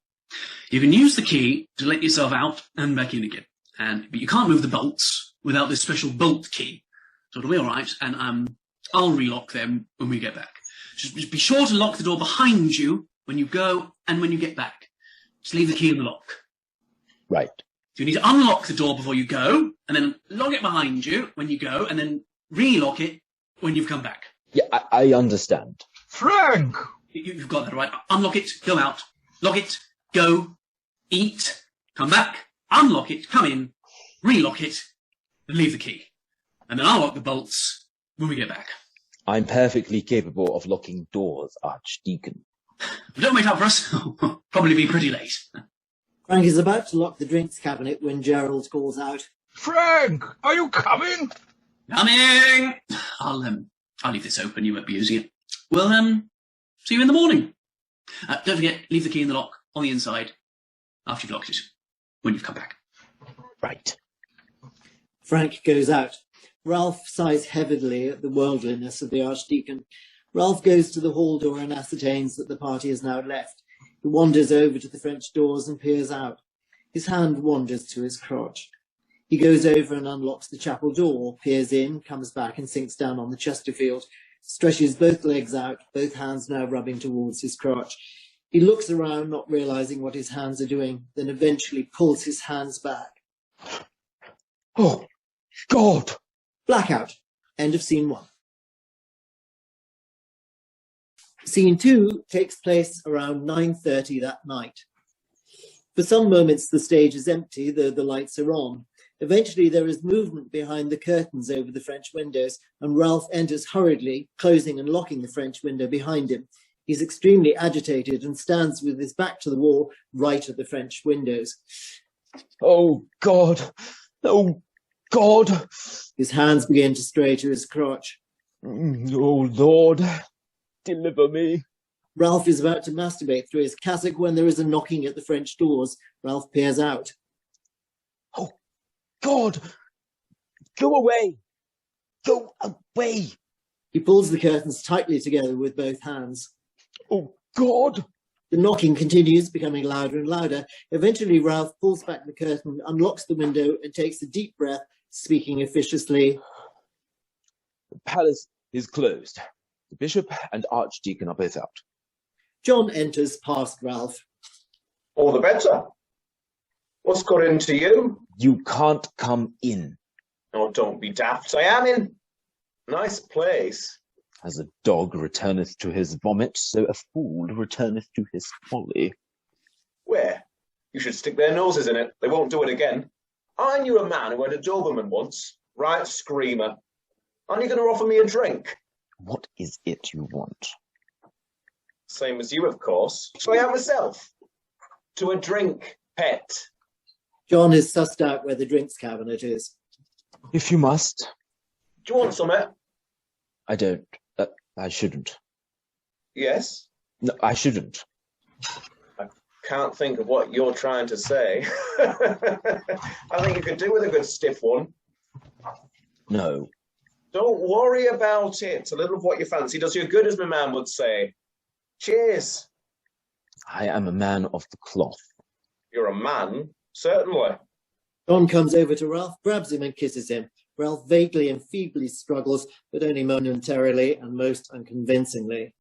you can use the key to let yourself out and back in again. But you can't move the bolts without this special bolt key. So it'll be all right, and I'll relock them when we get back. Just be sure to lock the door behind you when you go and when you get back. Just leave the key in the lock. Right. So you need to unlock the door before you go, and then lock it behind you when you go, and then relock it when you've come back. Yeah, I understand. Frank! You've got that right. Unlock it, go out. Lock it, go, eat, come back, unlock it, come in, relock it, and leave the key. And then I'll lock the bolts when we get back. I'm perfectly capable of locking doors, Archdeacon. Don't wait up for us. Probably be pretty late. Frank is about to lock the drinks cabinet when Gerald calls out. Frank, are you coming? Coming! I'll leave this open. You won't be using it. Well, see you in the morning. Don't forget, leave the key in the lock on the inside after you've locked it, when you've come back. Right. Frank goes out. Ralph sighs heavily at the worldliness of the Archdeacon. Ralph goes to the hall door and ascertains that the party has now left. He wanders over to the French doors and peers out. His hand wanders to his crotch. He goes over and unlocks the chapel door, peers in, comes back and sinks down on the Chesterfield, stretches both legs out, both hands now rubbing towards his crotch. He looks around, not realizing what his hands are doing, then eventually pulls his hands back. Oh, God! Blackout. End of scene 1. Scene 2 takes place around 9:30 that night. For some moments the stage is empty, though the lights are on. Eventually there is movement behind the curtains over the French windows, and Ralph enters hurriedly, closing and locking the French window behind him. He's extremely agitated and stands with his back to the wall, right at the French windows. Oh, God! Oh, God! His hands begin to stray to his crotch. Oh, Lord, deliver me. Ralph is about to masturbate through his cassock when there is a knocking at the French doors. Ralph peers out. Oh, God! Go away! Go away! He pulls the curtains tightly together with both hands. Oh, God! The knocking continues, becoming louder and louder. Eventually, Ralph pulls back the curtain, unlocks the window, and takes a deep breath, speaking officiously. The palace is closed. The bishop and archdeacon are both out. John enters past Ralph. All the better. What's got into you? You can't come in. Oh, don't be daft. I am in. Nice place. As a dog returneth to his vomit, so a fool returneth to his folly. Where? You should stick their noses in it. They won't do it again. I knew a man who had a Doberman once. Right screamer. Aren't you going to offer me a drink? What is it you want? Same as you, of course. So I am myself. To a drink, pet. John has sussed out where the drinks cabinet is. If you must. Do you want some? I don't. I shouldn't. Yes? No, I shouldn't. I can't think of what you're trying to say. I think you could do with a good stiff one. No. Don't worry about it. A little of what you fancy does you good, as my man would say. Cheers. I am a man of the cloth. You're a man, certainly. John comes over to Ralph, grabs him and kisses him. Ralph vaguely and feebly struggles, but only momentarily and most unconvincingly.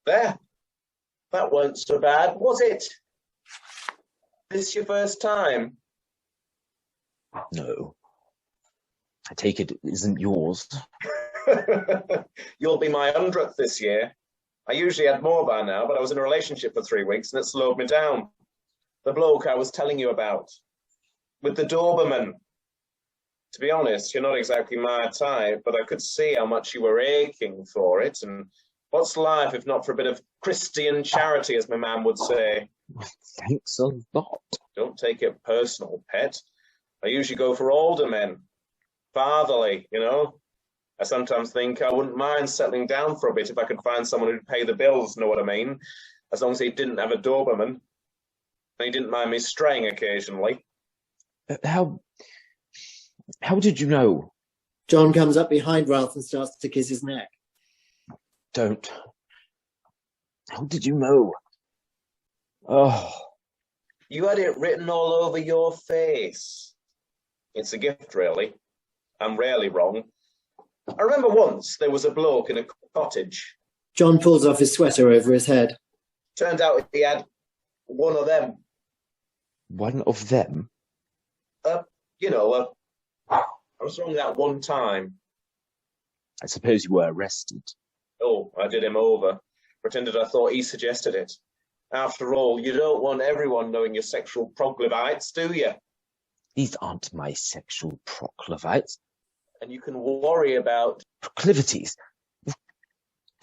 There. That weren't so bad, was it? This your first time? No. I take it isn't yours. You'll be my 100th this year. I usually had more by now, but I was in a relationship for 3 weeks and it slowed me down. The bloke I was telling you about. With the Doberman. To be honest, you're not exactly my type, but I could see how much you were aching for it. And what's life if not for a bit of Christian charity, as my man would say? Thanks a lot. Don't take it personal, pet. I usually go for older men. Fatherly, you know. I sometimes think I wouldn't mind settling down for a bit if I could find someone who'd pay the bills, know what I mean? As long as he didn't have a Doberman. And he didn't mind me straying occasionally. How did you know? John comes up behind Ralph and starts to kiss his neck. Don't. How did you know? Oh. You had it written all over your face. It's a gift, really. I'm rarely wrong. I remember once there was a bloke in a cottage. John pulls off his sweater over his head. Turned out he had one of them. One of them? I was wrong that one time. I suppose you were arrested. Oh, I did him over. Pretended I thought he suggested it. After all, you don't want everyone knowing your sexual proclivities, do you? These aren't my sexual proclivities. And you can worry about... Proclivities?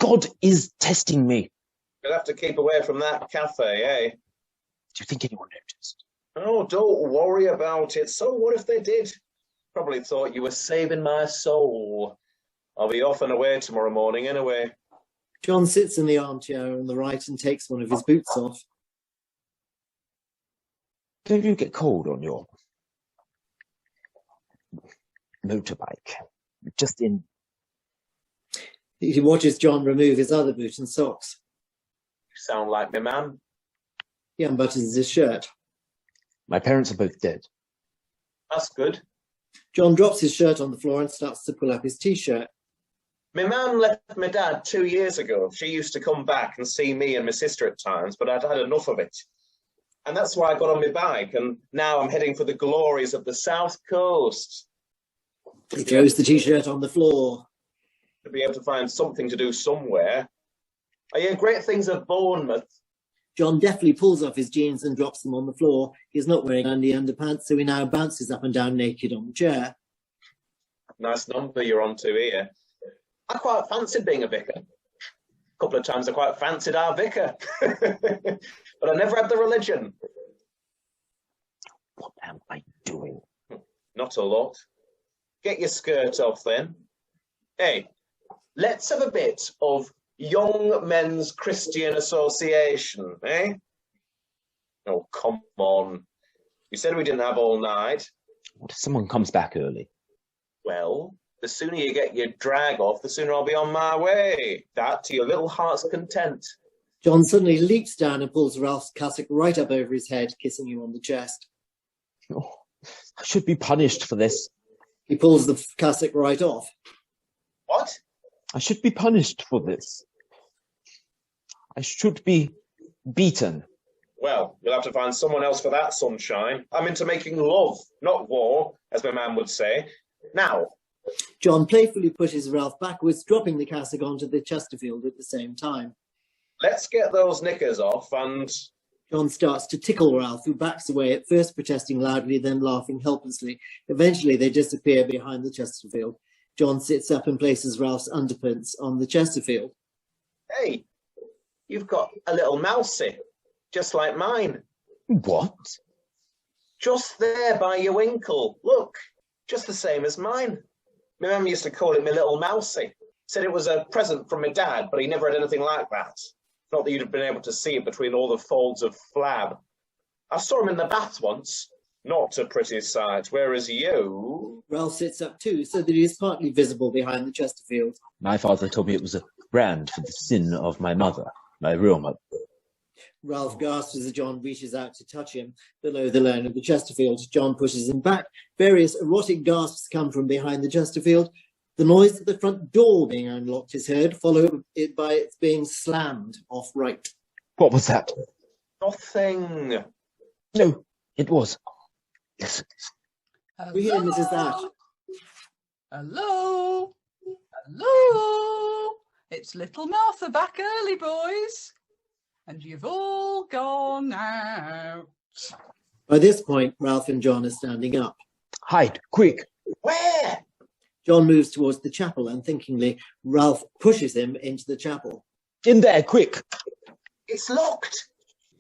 God is testing me. You'll have to keep away from that cafe, eh? Do you think anyone noticed? Oh, don't worry about it. So what if they did? Probably thought you were saving my soul. I'll be off and away tomorrow morning anyway. John sits in the armchair on the right and takes one of his boots off. Don't you get cold on your motorbike? Just in... He watches John remove his other boot and socks. You sound like me, man. He unbuttons his shirt. My parents are both dead. That's good. John drops his shirt on the floor and starts to pull up his T-shirt. My mum left my dad 2 years ago. She used to come back and see me and my sister at times, but I'd had enough of it. And that's why I got on my bike, and now I'm heading for the glories of the South Coast. He throws the T-shirt on the floor. To be able to find something to do somewhere. I hear great things of Bournemouth. John deftly pulls off his jeans and drops them on the floor. He's not wearing any underpants, so he now bounces up and down naked on the chair. Nice number you're on to here. I quite fancied being a vicar. A couple of times I quite fancied our vicar. But I never had the religion. What am I doing? Not a lot. Get your skirt off then. Hey, let's have a bit of Young Men's Christian Association, eh? Oh, come on. You said we didn't have all night. What if someone comes back early? Well, the sooner you get your drag off, the sooner I'll be on my way. That to your little heart's content. John suddenly leaps down and pulls Ralph's cassock right up over his head, kissing him on the chest. Oh, I should be punished for this. He pulls the cassock right off. What? I should be punished for this. I should be beaten. Well, you'll have to find someone else for that, sunshine. I'm into making love, not war, as my man would say. Now. John playfully pushes Ralph backwards, dropping the cassock onto the Chesterfield at the same time. Let's get those knickers off and... John starts to tickle Ralph, who backs away, at first protesting loudly, then laughing helplessly. Eventually, they disappear behind the Chesterfield. John sits up and places Ralph's underpants on the Chesterfield. Hey, you've got a little mousey, just like mine. What? Just there by your winkle. Look, just the same as mine. My mum used to call it my little mousey. Said it was a present from my dad, but he never had anything like that. Not that you'd have been able to see it between all the folds of flab. I saw him in the bath once. Not a pretty sight, whereas you... Ralph sits up too, so that he is partly visible behind the Chesterfield. My father told me it was a brand for the sin of my mother, my real mother. Ralph gasps as John reaches out to touch him below the line of the Chesterfield. John pushes him back. Various erotic gasps come from behind the Chesterfield. The noise of the front door being unlocked is heard, followed by its being slammed off right. What was that? Nothing. No, it was. Listen. We hear Mrs. Ash. Hello? Hello? It's little Martha back early, boys. And you've all gone out. By this point, Ralph and John are standing up. Hide, quick. Where? John moves towards the chapel. Unthinkingly, Ralph pushes him into the chapel. In there, quick. It's locked.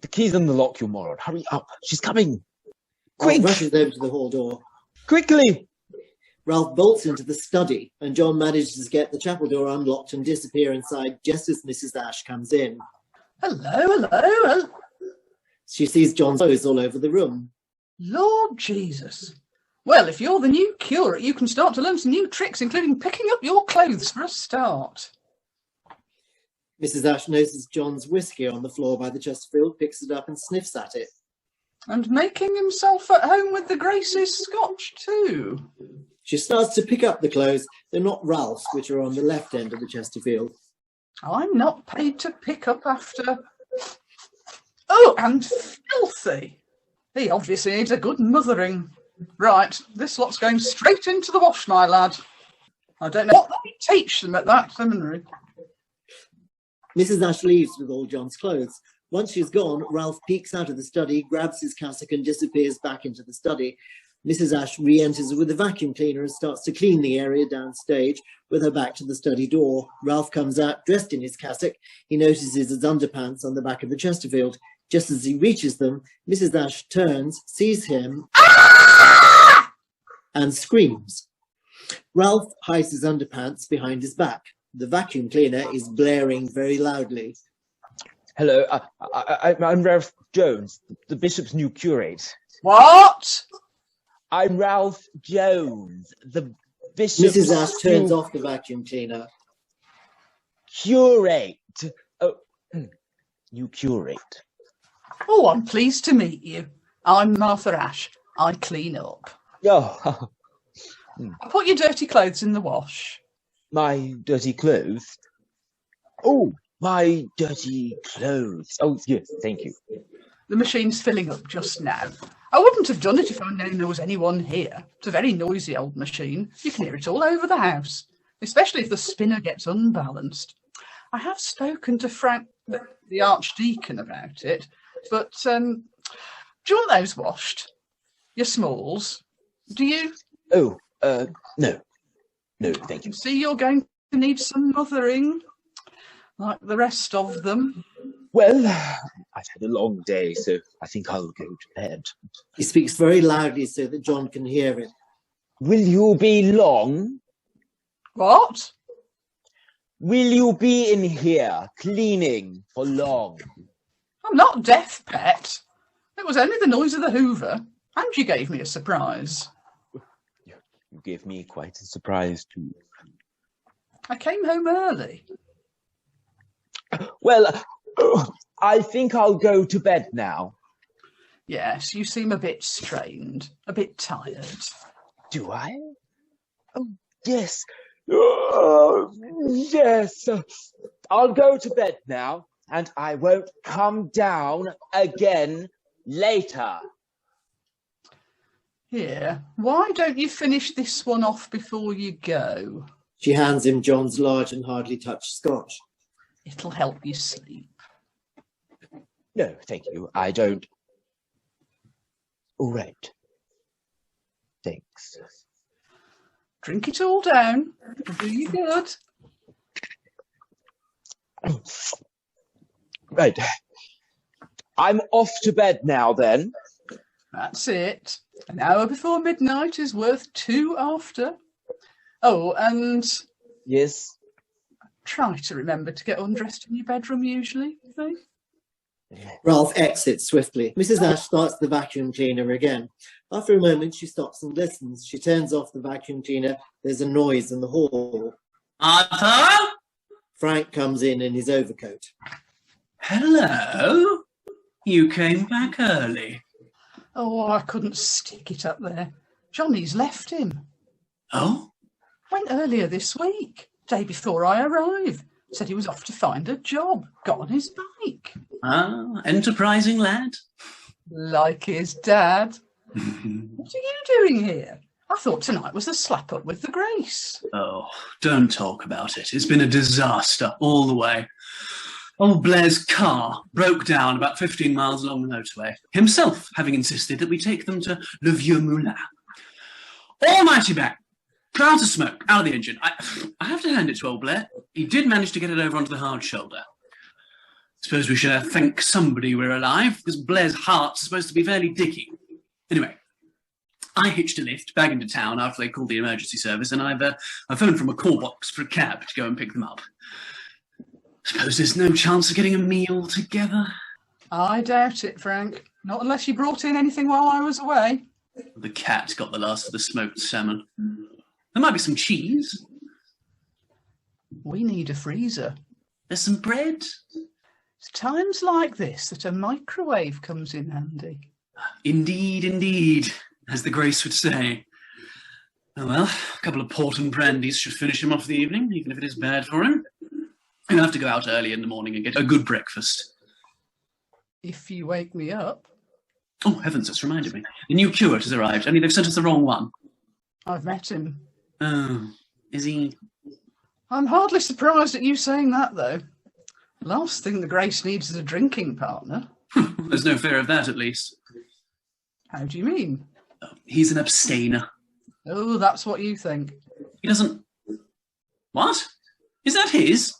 The key's in the lock, you moron. Hurry up. She's coming. Ralph Quick. rushes over to the hall door. Quickly. Ralph bolts into the study, and John manages to get the chapel door unlocked and disappear inside just as Mrs. Ash comes in. Hello. She sees John's clothes all over the room. Lord Jesus. Well, if you're the new curate, you can start to learn some new tricks, including picking up your clothes for a start. Mrs. Ash notices John's whiskey on the floor by the Chesterfield, picks it up and sniffs at it. And making himself at home with the Grace's scotch too. She starts to pick up the clothes. They're not Ralph's, which are on the left end of the Chesterfield. I'm not paid to pick up after... Oh, and filthy. He obviously needs a good mothering. Right, this lot's going straight into the wash, my lad. I don't know what they teach them at that seminary. Mrs. Ash leaves with all John's clothes. Once she's gone, Ralph peeks out of the study, grabs his cassock and disappears back into the study. Mrs. Ash re-enters with a vacuum cleaner and starts to clean the area downstage with her back to the study door. Ralph comes out dressed in his cassock. He notices his underpants on the back of the Chesterfield. Just as he reaches them, Mrs. Ash turns, sees him, and screams. Ralph hides his underpants behind his back. The vacuum cleaner is blaring very loudly. Hello, I'm Ralph Jones, the bishop's new curate. What? I'm Ralph Jones, the bishop's Mrs. Ash turns new off the vacuum cleaner. curate. Oh, new curate. Oh, I'm pleased to meet you. I'm Martha Ash. I clean up. Oh, I put your dirty clothes in the wash. my dirty clothes. Oh, my dirty clothes. Oh, yes, thank you. The machine's filling up just now. I wouldn't have done it if I'd known there was anyone here. It's a very noisy old machine. You can hear it all over the house, especially if the spinner gets unbalanced. I have spoken to Frank, the Archdeacon, about it, but do you want those washed? Your smalls? Do you? Oh, no. No, thank you. See, you're going to need some mothering, like the rest of them. Well, I've had a long day, so I think I'll go to bed. He speaks very loudly so that John can hear it. Will you be long? What? Will you be in here cleaning for long? I'm not deaf, Pet. It was only the noise of the Hoover, and you gave me a surprise. You gave me quite a surprise too. I came home early. Well, I think I'll go to bed now. Yes, you seem a bit strained, a bit tired. Do I? Oh, yes. Oh, yes. I'll go to bed now, and I won't come down again later. Here, why don't you finish this one off before you go? She hands him John's large and hardly touched scotch. It'll help you sleep. No, thank you. I don't. All right. Thanks. Drink it all down. It'll do you good. Right. I'm off to bed now, then. That's it. An hour before midnight is worth 2 after. Oh, and Yes. try to remember to get undressed in your bedroom usually, eh? Ralph exits swiftly. Mrs. Ash starts the vacuum cleaner again. After a moment, she stops and listens. She turns off the vacuum cleaner. There's a noise in the hall. Arthur? Frank comes in his overcoat. Hello? You came back early. Oh, I couldn't stick it up there. Johnny's left him. Oh? Went earlier this week, day before I arrived. Said he was off to find a job. Got on his bike. Ah, enterprising lad. Like his dad. What are you doing here? I thought tonight was the slap up with the Grace. Oh, don't talk about it. It's been a disaster all the way. Old Blair's car broke down about 15 miles along the motorway, himself having insisted that we take them to Le Vieux Moulin. Almighty back, clouds of smoke out of the engine. I have to hand it to old Blair. He did manage to get it over onto the hard shoulder. Suppose we should thank somebody we're alive, because Blair's heart's supposed to be fairly dicky. Anyway, I hitched a lift back into town after they called the emergency service, and I phoned from a call box for a cab to go and pick them up. Suppose there's no chance of getting a meal together? I doubt it, Frank. Not unless you brought in anything while I was away. The cat got the last of the smoked salmon. There might be some cheese. We need a freezer. There's some bread. It's times like this that a microwave comes in handy. Indeed, indeed, as the Grace would say. Oh well, a couple of port and brandies should finish him off the evening, even if it is bad for him. He'll have to go out early in the morning and get a good breakfast. If you wake me up. Oh, heavens, that's reminded me. The new curate has arrived, only they've sent us the wrong one. I've met him. Oh, is he? I'm hardly surprised at you saying that, though. Last thing the Grace needs is a drinking partner. There's no fear of that, at least. How do you mean? Oh, he's an abstainer. Oh, that's what you think. He doesn't... What? Is that his?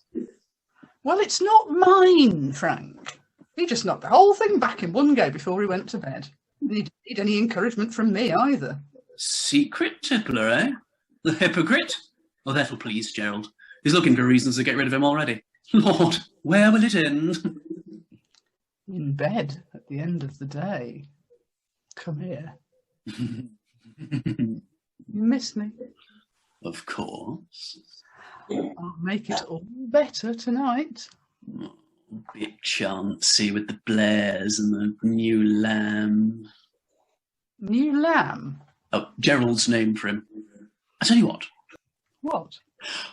Well, it's not mine, Frank. He just knocked the whole thing back in one go before he went to bed. He didn't need any encouragement from me either. Secret tippler, eh? The hypocrite? Oh, that'll please Gerald. He's looking for reasons to get rid of him already. Lord, where will it end? In bed at the end of the day. Come here. You miss me? Of course. I'll make it all better tonight. Oh, bit chancy with the Blairs and the new lamb. New lamb? Oh, Gerald's name for him. I tell you what. What?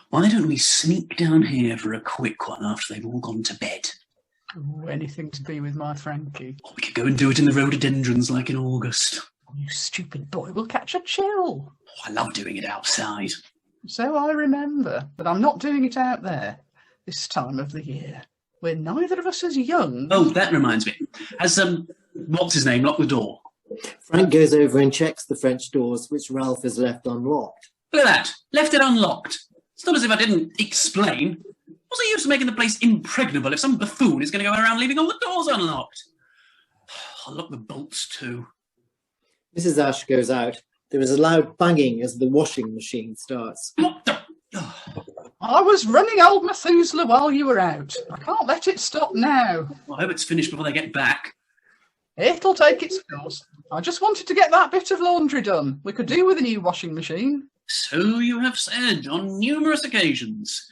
Why don't we sneak down here for a quick one after they've all gone to bed? Oh, anything to be with my Frankie. Or we could go and do it in the rhododendrons like in August. You stupid boy, we'll catch a chill. Oh, I love doing it outside. So I remember, but I'm not doing it out there this time of the year. We're neither of us as young. Oh, that reminds me. Has, what's his name, locked the door? Frank goes over and checks the French doors, which Ralph has left unlocked. Look at that. Left it unlocked. It's not as if I didn't explain. What's the use of making the place impregnable if some buffoon is going to go around leaving all the doors unlocked? I'll lock the bolts too. Mrs. Ash goes out. There is a loud banging as the washing machine starts. What the... Oh, I was running old Methuselah while you were out. I can't let it stop now. Well, I hope it's finished before they get back. It'll take its course. I just wanted to get that bit of laundry done. We could do with a new washing machine. So you have said on numerous occasions.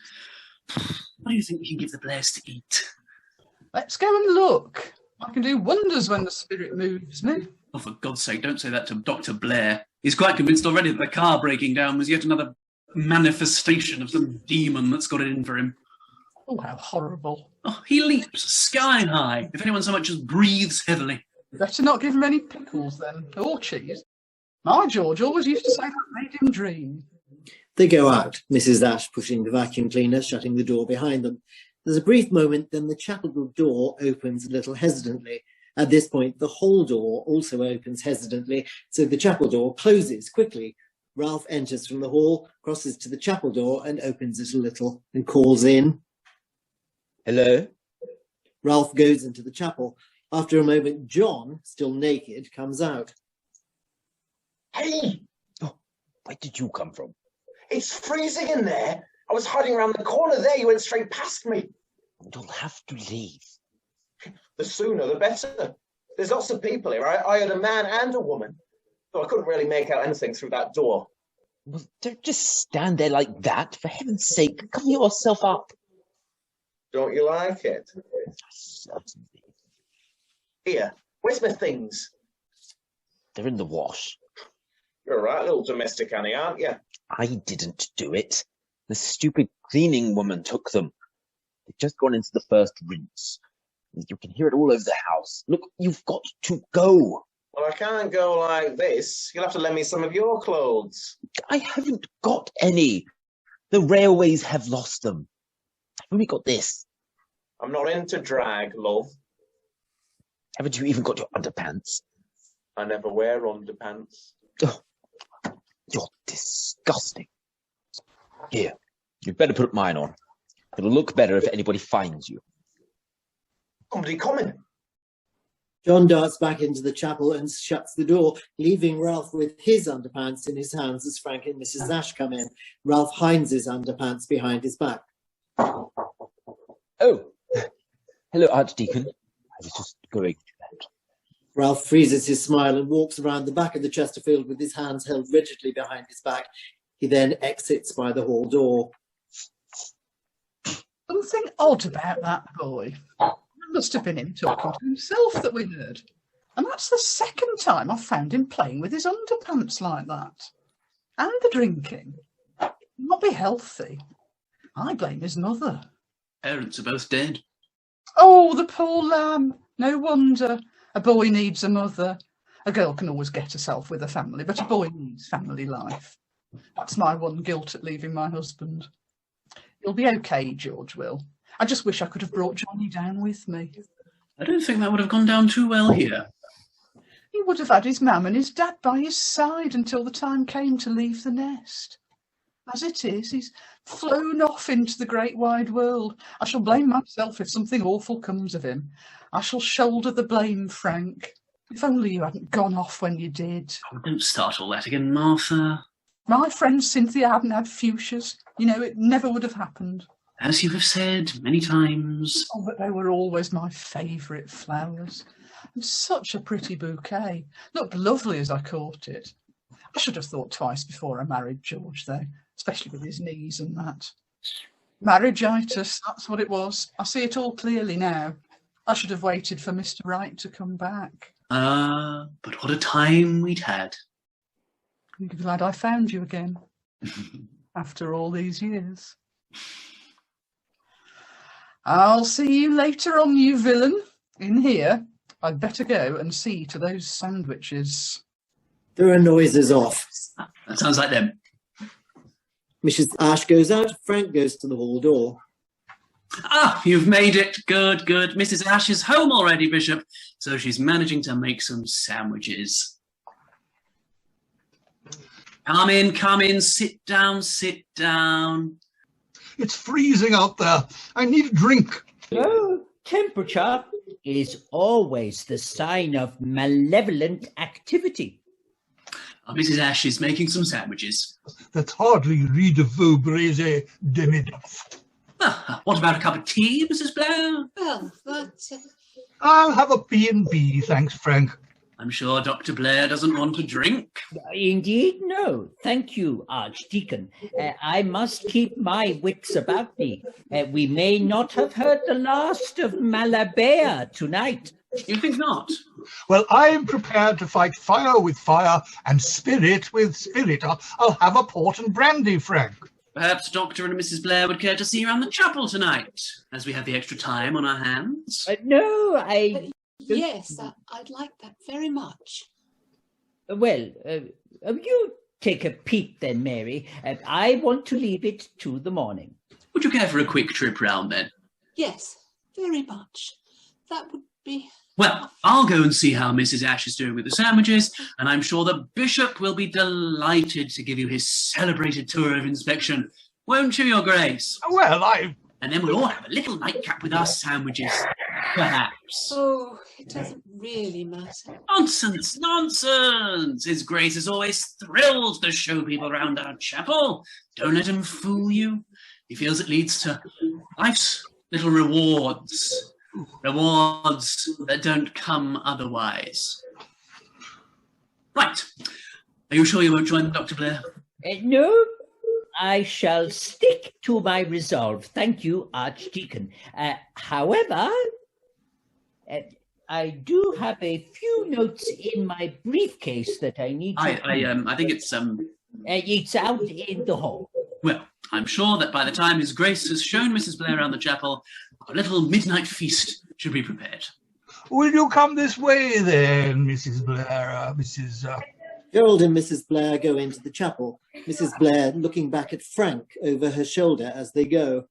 What do you think we can give the Blairs to eat? Let's go and look. I can do wonders when the spirit moves me. Oh, for God's sake, don't say that to Dr. Blair. He's quite convinced already that the car breaking down was yet another manifestation of some demon that's got it in for him. Oh, how horrible. Oh, he leaps sky high if anyone so much as breathes heavily. Better not give him any pickles then, or cheese. My George always used to say that made him dream. They go out, Mrs. Ash pushing the vacuum cleaner, shutting the door behind them. There's a brief moment, then the chapel door opens a little hesitantly. At this point, the hall door also opens hesitantly, so the chapel door closes quickly. Ralph enters from the hall, crosses to the chapel door and opens it a little and calls in. Hello? Ralph goes into the chapel. After a moment, John, still naked, comes out. Hey, Oh, where did you come from? it's freezing in there. I was hiding around the corner there. You went straight past me. You'll have to leave. The sooner, the better. There's lots of people here. I heard a man and a woman, though I couldn't really make out anything through that door. Well, don't just stand there like that. For heaven's sake, cover yourself up. Don't you like it? Certainly. Here, where's my things? They're in the wash. You're a right little domestic Annie, aren't you? I didn't do it. The stupid cleaning woman took them. They've just gone into the first rinse. You can hear it all over the house. Look, you've got to go. Well, I can't go like this. You'll have to lend me some of your clothes. I haven't got any. The railways have lost them. I've only got this. I'm not into drag, love. Haven't you even got your underpants? I never wear underpants. Oh, you're disgusting. Here, you'd better put mine on. It'll look better if anybody finds you. Somebody coming. John darts back into the chapel and shuts the door, leaving Ralph with his underpants in his hands as Frank and Mrs. Ash come in. Ralph hinds his underpants behind his back. Oh, hello, Archdeacon. I was just going to that. Ralph freezes his smile and walks around the back of the Chesterfield with his hands held rigidly behind his back. He then exits by the hall door. Something odd about that boy. It must have been him talking to himself that we heard. And that's the second time I've found him playing with his underpants like that. And the drinking. Not be healthy. I blame his mother. Parents are both dead. Oh, the poor lamb. No wonder. A boy needs a mother. A girl can always get herself with a family, but a boy needs family life. That's my one guilt at leaving my husband. He'll be okay, George will. I just wish I could have brought Johnny down with me. I don't think that would have gone down too well here. He would have had his mum and his dad by his side until the time came to leave the nest. As it is, he's flown off into the great wide world. I shall blame myself if something awful comes of him. I shall shoulder the blame, Frank. If only you hadn't gone off when you did. Oh, don't start all that again, Martha. My friend Cynthia hadn't had fuchsias. You know, it never would have happened. As you have said many times. Oh, but they were always my favourite flowers. And such a pretty bouquet. Looked lovely as I caught it. I should have thought twice before I married George, though, especially with his knees and that. Marriageitis, that's what it was. I see it all clearly now. I should have waited for Mr. Wright to come back. But what a time we'd had. I'm glad I found you again, after all these years. I'll see you later on, you villain. In here, I'd better go and see to those sandwiches. There are noises off. That sounds like them. Mrs. Ash goes out. Frank goes to the hall door. Ah, you've made it. Good, good. Mrs. Ash is home already, Bishop, so she's managing to make some sandwiches. Come in, sit down, sit down. It's freezing out there. I need a drink. Low temperature is always the sign of malevolent activity. Mrs. Ash is making some sandwiches. That's hardly riz de veau braisé demi-duff. What about a cup of tea, Mrs. Blair? Well, that... I'll have a B&B, thanks, Frank. I'm sure Dr. Blair doesn't want to drink. Indeed, no. Thank you, Archdeacon. I must keep my wits about me. We may not have heard the last of Malabar tonight. You think not? Well, I'm prepared to fight fire with fire and spirit with spirit. I'll have a port and brandy, Frank. Perhaps Dr. and Mrs. Blair would care to see you around the chapel tonight, as we have the extra time on our hands. No, I... Yes, I'd like that very much. Well, you take a peep then, Mary. I want to leave it to the morning. Would you care for a quick trip round then? Yes, very much. That would be... Well, I'll go and see how Mrs. Ash is doing with the sandwiches, and I'm sure the Bishop will be delighted to give you his celebrated tour of inspection. Won't you, Your Grace? Well, And then we'll all have a little nightcap with our sandwiches, perhaps. Oh, it doesn't really matter. Nonsense, nonsense! His Grace is always thrilled to show people around our chapel. Don't let him fool you. He feels it leads to life's little rewards. Rewards that don't come otherwise. Right. Are you sure you won't join Dr. Blair? No, I shall stick to my resolve. Thank you, Archdeacon. However, I do have a few notes in my briefcase that I need to... I think it's It's out in the hall. Well, I'm sure that by the time His Grace has shown Mrs. Blair around the chapel, a little midnight feast should be prepared. will you come this way then, Mrs. Blair, Mrs. Gerald and Mrs. Blair go into the chapel, Mrs. Blair looking back at Frank over her shoulder as they go.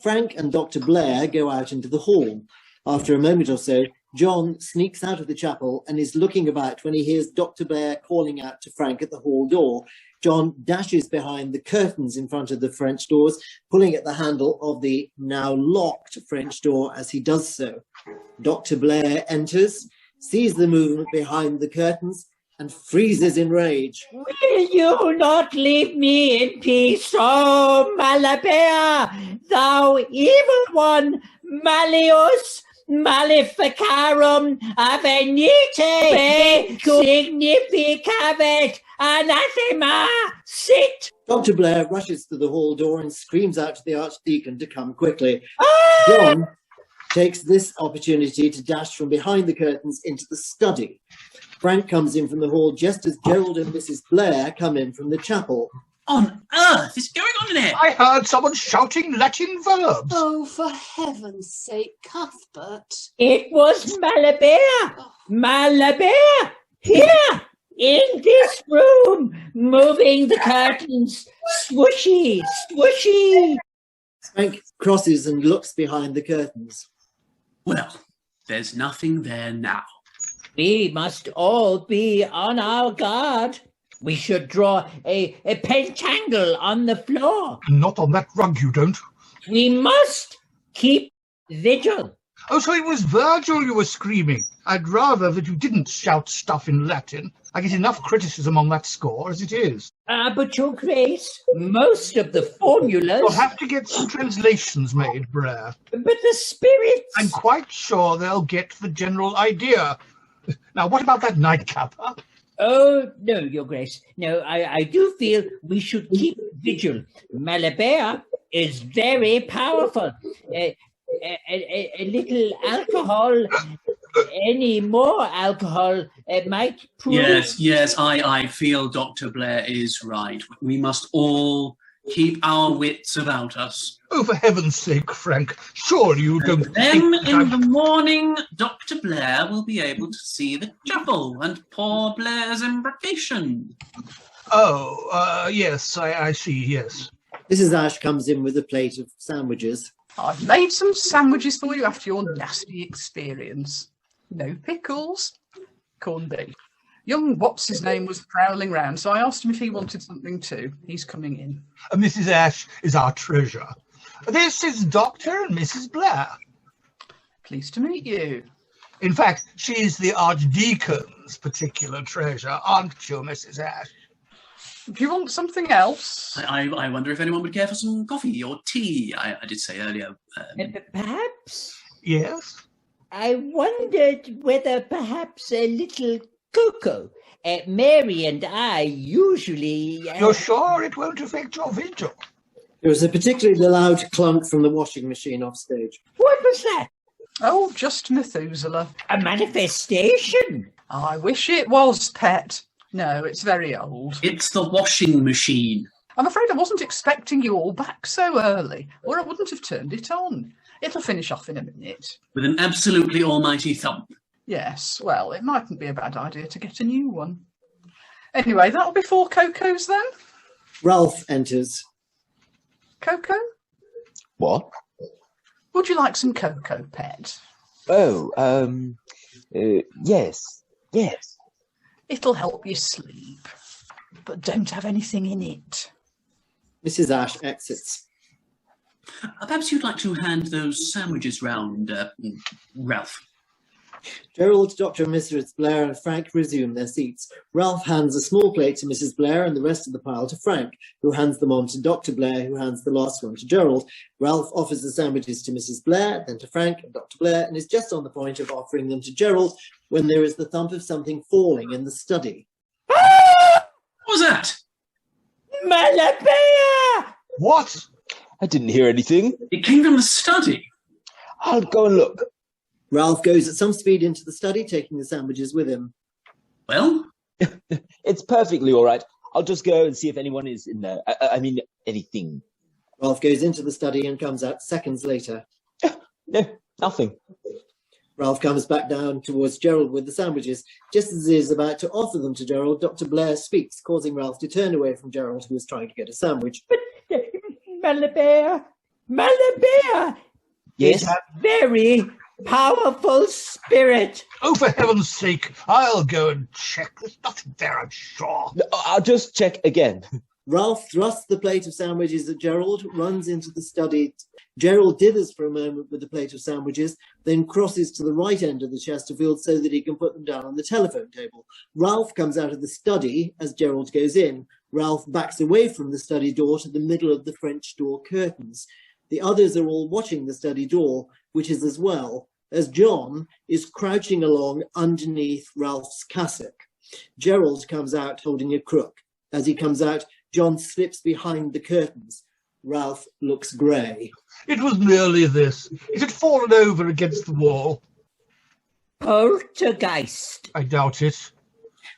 Frank and Dr. Blair go out into the hall. After a moment or so, John sneaks out of the chapel and is looking about when he hears Dr. Blair calling out to Frank at the hall door. John dashes behind the curtains in front of the French doors, pulling at the handle of the now locked French door as he does so. Dr. Blair enters, sees the movement behind the curtains, and freezes in rage. Will you not leave me in peace, oh Malabar, thou evil one, Malleus maleficarum avenite significavit anathema sit. Dr. Blair rushes to the hall door and screams out to the Archdeacon to come quickly. John takes this opportunity to dash from behind the curtains into the study. Frank comes in from the hall just as Gerald and Mrs. Blair come in from the chapel. On earth is going on in here? I heard someone shouting Latin verbs. Oh, for heaven's sake, Cuthbert. It was Malabar, Malabar, here in this room, moving the curtains, swooshy, swooshy. Frank crosses and looks behind the curtains. Well, there's nothing there now. We must all be on our guard. We should draw a pentangle on the floor. Not on that rug, you don't. We must keep vigil. Oh, so it was Virgil you were screaming. I'd rather that you didn't shout stuff in Latin. I get enough criticism on that score as it is. But Your Grace, most of the formulas... You'll have to get some translations made, Blair. But the spirits... I'm quite sure they'll get the general idea. Now, what about that nightcap, huh? Oh, no, Your Grace. No, I do feel we should keep vigil. Malabar is very powerful. A little alcohol, any more alcohol might prove... Yes, I feel Dr. Blair is right. We must all keep our wits about us. Oh, for heaven's sake, Frank, surely you don't Then think in the morning, Dr. Blair will be able to see the chapel and poor Blair's embarkation. Oh, yes, I see, yes. Mrs. Ash comes in with a plate of sandwiches. I've made some sandwiches for you after your nasty experience. No pickles, corned beef. Young what's-his-name was prowling round, so I asked him if he wanted something too. He's coming in. Mrs. Ash is our treasure. This is Dr. and Mrs. Blair. Pleased to meet you. In fact, she's the Archdeacon's particular treasure, aren't you, Mrs. Ash? Do you want something else? I wonder if anyone would care for some coffee or tea. I did say earlier. Perhaps Yes? I wondered whether perhaps a little cocoa. Mary and I usually... You're sure it won't affect your vigil? There was a particularly loud clunk from the washing machine off stage. What was that? Oh, just Methuselah. A manifestation? I wish it was, Pet. No, it's very old. It's the washing machine. I'm afraid I wasn't expecting you all back so early, or I wouldn't have turned it on. It'll finish off in a minute. With an absolutely almighty thump. Yes, well, it mightn't be a bad idea to get a new one. Anyway, that'll be 4 cocos then. Ralph enters. Cocoa? What? Would you like some cocoa, Pet? Oh, yes. It'll help you sleep, but don't have anything in it. Mrs. Ash exits. Perhaps you'd like to hand those sandwiches round, Ralph. Gerald, Dr. and Mrs. Blair and Frank resume their seats. Ralph hands a small plate to Mrs. Blair and the rest of the pile to Frank, who hands them on to Dr. Blair, who hands the last one to Gerald. Ralph offers the sandwiches to Mrs. Blair, then to Frank and Dr. Blair, and is just on the point of offering them to Gerald when there is the thump of something falling in the study. What was that? Malabea! What? I didn't hear anything. It came from the study. I'll go and look. Ralph goes at some speed into the study, taking the sandwiches with him. Well? It's perfectly all right. I'll just go and see if anyone is in there. I mean, anything. Ralph goes into the study and comes out seconds later. No, nothing. Ralph comes back down towards Gerald with the sandwiches. Just as he is about to offer them to Gerald, Dr. Blair speaks, causing Ralph to turn away from Gerald, who is trying to get a sandwich. Malabea Yes? is a very powerful spirit. Oh, for heaven's sake, I'll go and check. There's nothing there, I'm sure. No, I'll just check again. Ralph thrusts the plate of sandwiches at Gerald, runs into the study. Gerald dithers for a moment with the plate of sandwiches, then crosses to the right end of the Chesterfield so that he can put them down on the telephone table. Ralph comes out of the study as Gerald goes in. Ralph backs away from the study door to the middle of the French door curtains. The others are all watching the study door, which is as well, as John is crouching along underneath Ralph's cassock. Gerald comes out holding a crook. As he comes out, John slips behind the curtains. Ralph looks grey. It was merely this. It had fallen over against the wall. Poltergeist. I doubt it.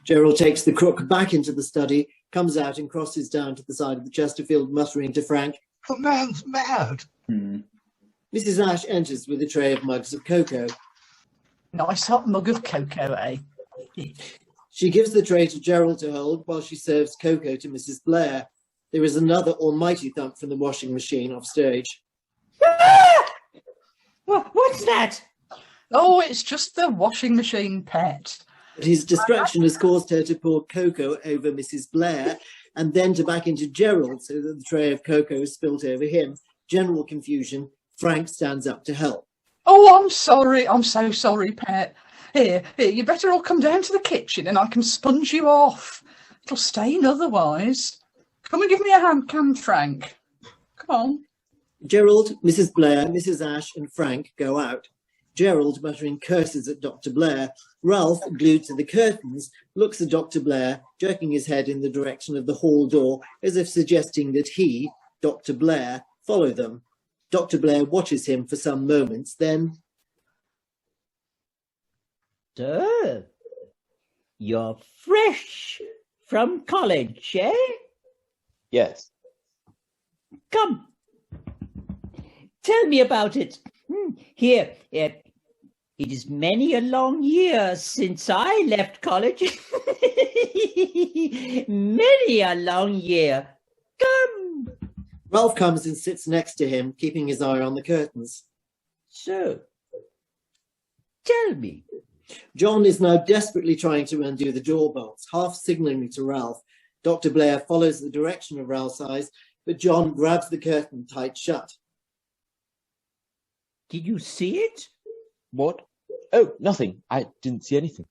Gerald takes the crook back into the study, comes out and crosses down to the side of the Chesterfield, muttering to Frank, The man's mad. Mrs. Ash enters with a tray of mugs of cocoa. Nice hot mug of cocoa, eh? She gives the tray to Gerald to hold while she serves cocoa to Mrs. Blair. There is another almighty thump from the washing machine off stage. What's that? Oh, it's just the washing machine, Pet. But his distraction has caused her to pour cocoa over Mrs. Blair and then to back into Gerald so that the tray of cocoa is spilt over him. General confusion. Frank stands up to help. Oh, I'm sorry. I'm so sorry, Pet. Here, you better all come down to the kitchen and I can sponge you off. It'll stain otherwise. Come and give me a hand, Frank. Come on. Gerald, Mrs. Blair, Mrs. Ash and Frank go out. Gerald muttering curses at Dr. Blair. Ralph, glued to the curtains, looks at Dr. Blair, jerking his head in the direction of the hall door as if suggesting that he, Dr. Blair, follow them. Dr. Blair watches him for some moments, then... So, you're fresh from college, eh? Yes. Come, tell me about it. Here, it is many a long year since I left college. Many a long year. Come. Ralph comes and sits next to him, keeping his eye on the curtains. So, tell me. John is now desperately trying to undo the door bolts, half signalling to Ralph. Dr. Blair follows the direction of Ralph's eyes, but John grabs the curtain tight shut. Did you see it? What? Oh, nothing. I didn't see anything.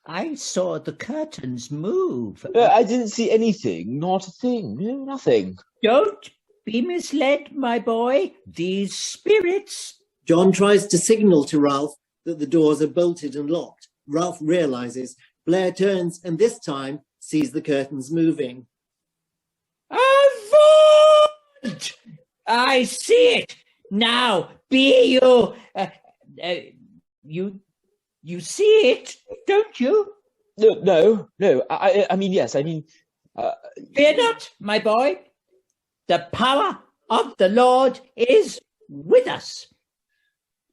I saw the curtains move. I didn't see anything. Not a thing. No, nothing. Don't be misled, my boy. These spirits... John tries to signal to Ralph that the doors are bolted and locked. Ralph realizes. Blair turns and this time sees the curtains moving. Avaunt! I see it. Now, be you... You see it, don't you? No. I mean, yes. I mean... Fear not, my boy. The power of the Lord is with us.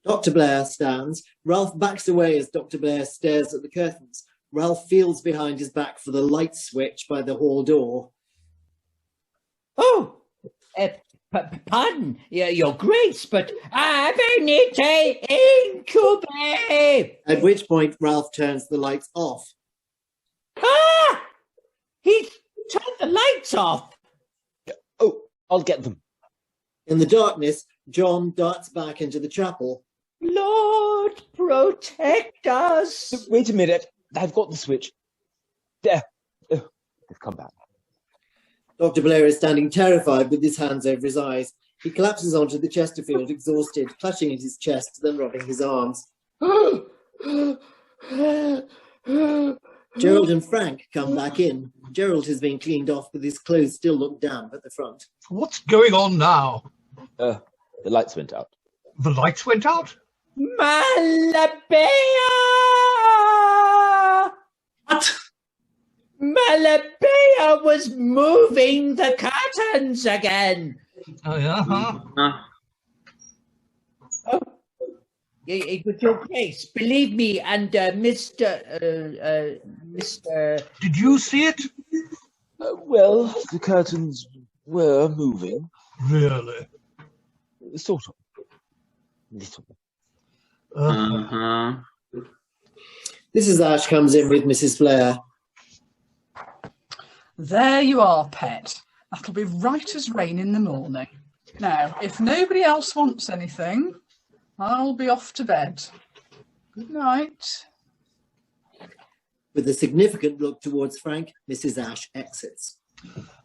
Dr. Blair stands. Ralph backs away as Dr. Blair stares at the curtains. Ralph feels behind his back for the light switch by the hall door. Oh, pardon, your grace, but venite incube. At which point Ralph turns the lights off. Ah! He's turned the lights off. Oh, I'll get them. In the darkness, John darts back into the chapel. Lord, protect us. Wait a minute. I've got the switch. There. Oh, they've come back. Dr. Blair is standing terrified with his hands over his eyes. He collapses onto the Chesterfield, exhausted, clutching at his chest, then rubbing his arms. Gerald and Frank come back in. Gerald has been cleaned off, but his clothes still look damp at the front. What's going on now? The lights went out. The lights went out? Malabea! What? Malabea was moving the curtains again. Oh, yeah? Huh? Oh, with your grace, believe me, and Mr. Did you see it? Well, the curtains were moving. Really? Sort of. Little. Mrs. Ash comes in with Mrs. Blair. There you are, pet. That'll be right as rain in the morning. Now, if nobody else wants anything, I'll be off to bed. Good night. With a significant look towards Frank, Mrs. Ash exits.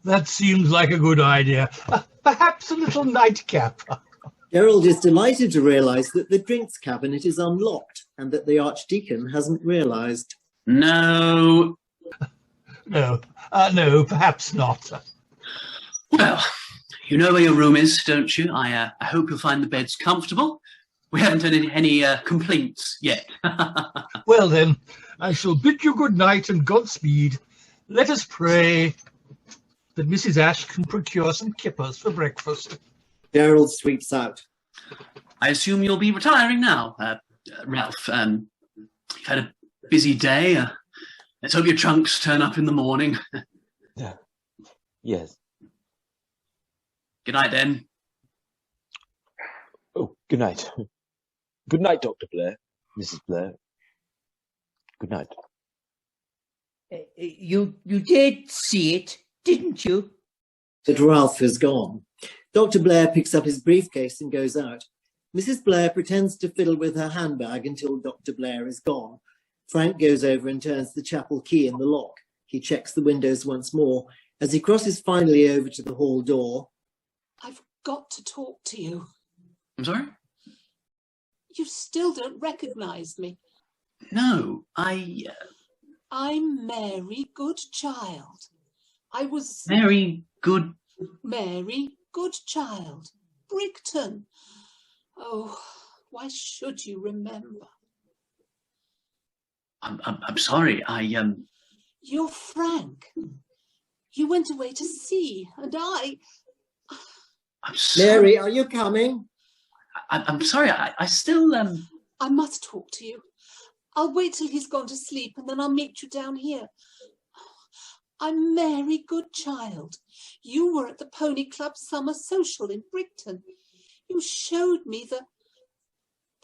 That seems like a good idea. Perhaps a little nightcap. Gerald is delighted to realise that the drinks cabinet is unlocked and that the Archdeacon hasn't realised. No. No, perhaps not. Well, you know where your room is, don't you? I hope you'll find the beds comfortable. We haven't had any complaints yet. Well then, I shall bid you good night and Godspeed. Let us pray that Mrs. Ash can procure some kippers for breakfast. Gerald sweeps out. I assume you'll be retiring now, Ralph. You've had a busy day. Let's hope your trunks turn up in the morning. Yes. Good night, then. Oh, good night. Good night, Dr. Blair, Mrs. Blair. Good night. You did see it, didn't you? But Ralph has gone. Dr. Blair picks up his briefcase and goes out. Mrs. Blair pretends to fiddle with her handbag until Dr. Blair is gone. Frank goes over and turns the chapel key in the lock. He checks the windows once more. As he crosses finally over to the hall door. I've got to talk to you. I'm sorry? You still don't recognise me. No, I'm Mary Goodchild. I was... Mary Good... Mary Goodchild. Brigton. Oh, why should you remember? I'm sorry, You're Frank. You went away to sea, and I'm sorry. Mary, are you coming? I'm sorry, I still... I must talk to you. I'll wait till he's gone to sleep, and then I'll meet you down here. I'm Mary Goodchild. You were at the Pony Club summer social in Brigton. You showed me the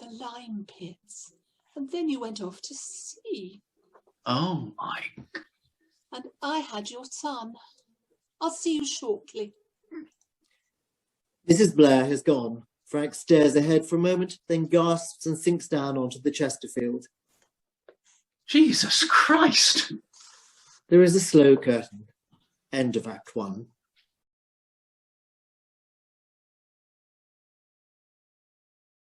lime pits, and then you went off to sea. Oh, my... And I had your son. I'll see you shortly. Mrs. Blair has gone. Frank stares ahead for a moment, then gasps and sinks down onto the Chesterfield. Jesus Christ! There is a slow curtain. End of Act 1.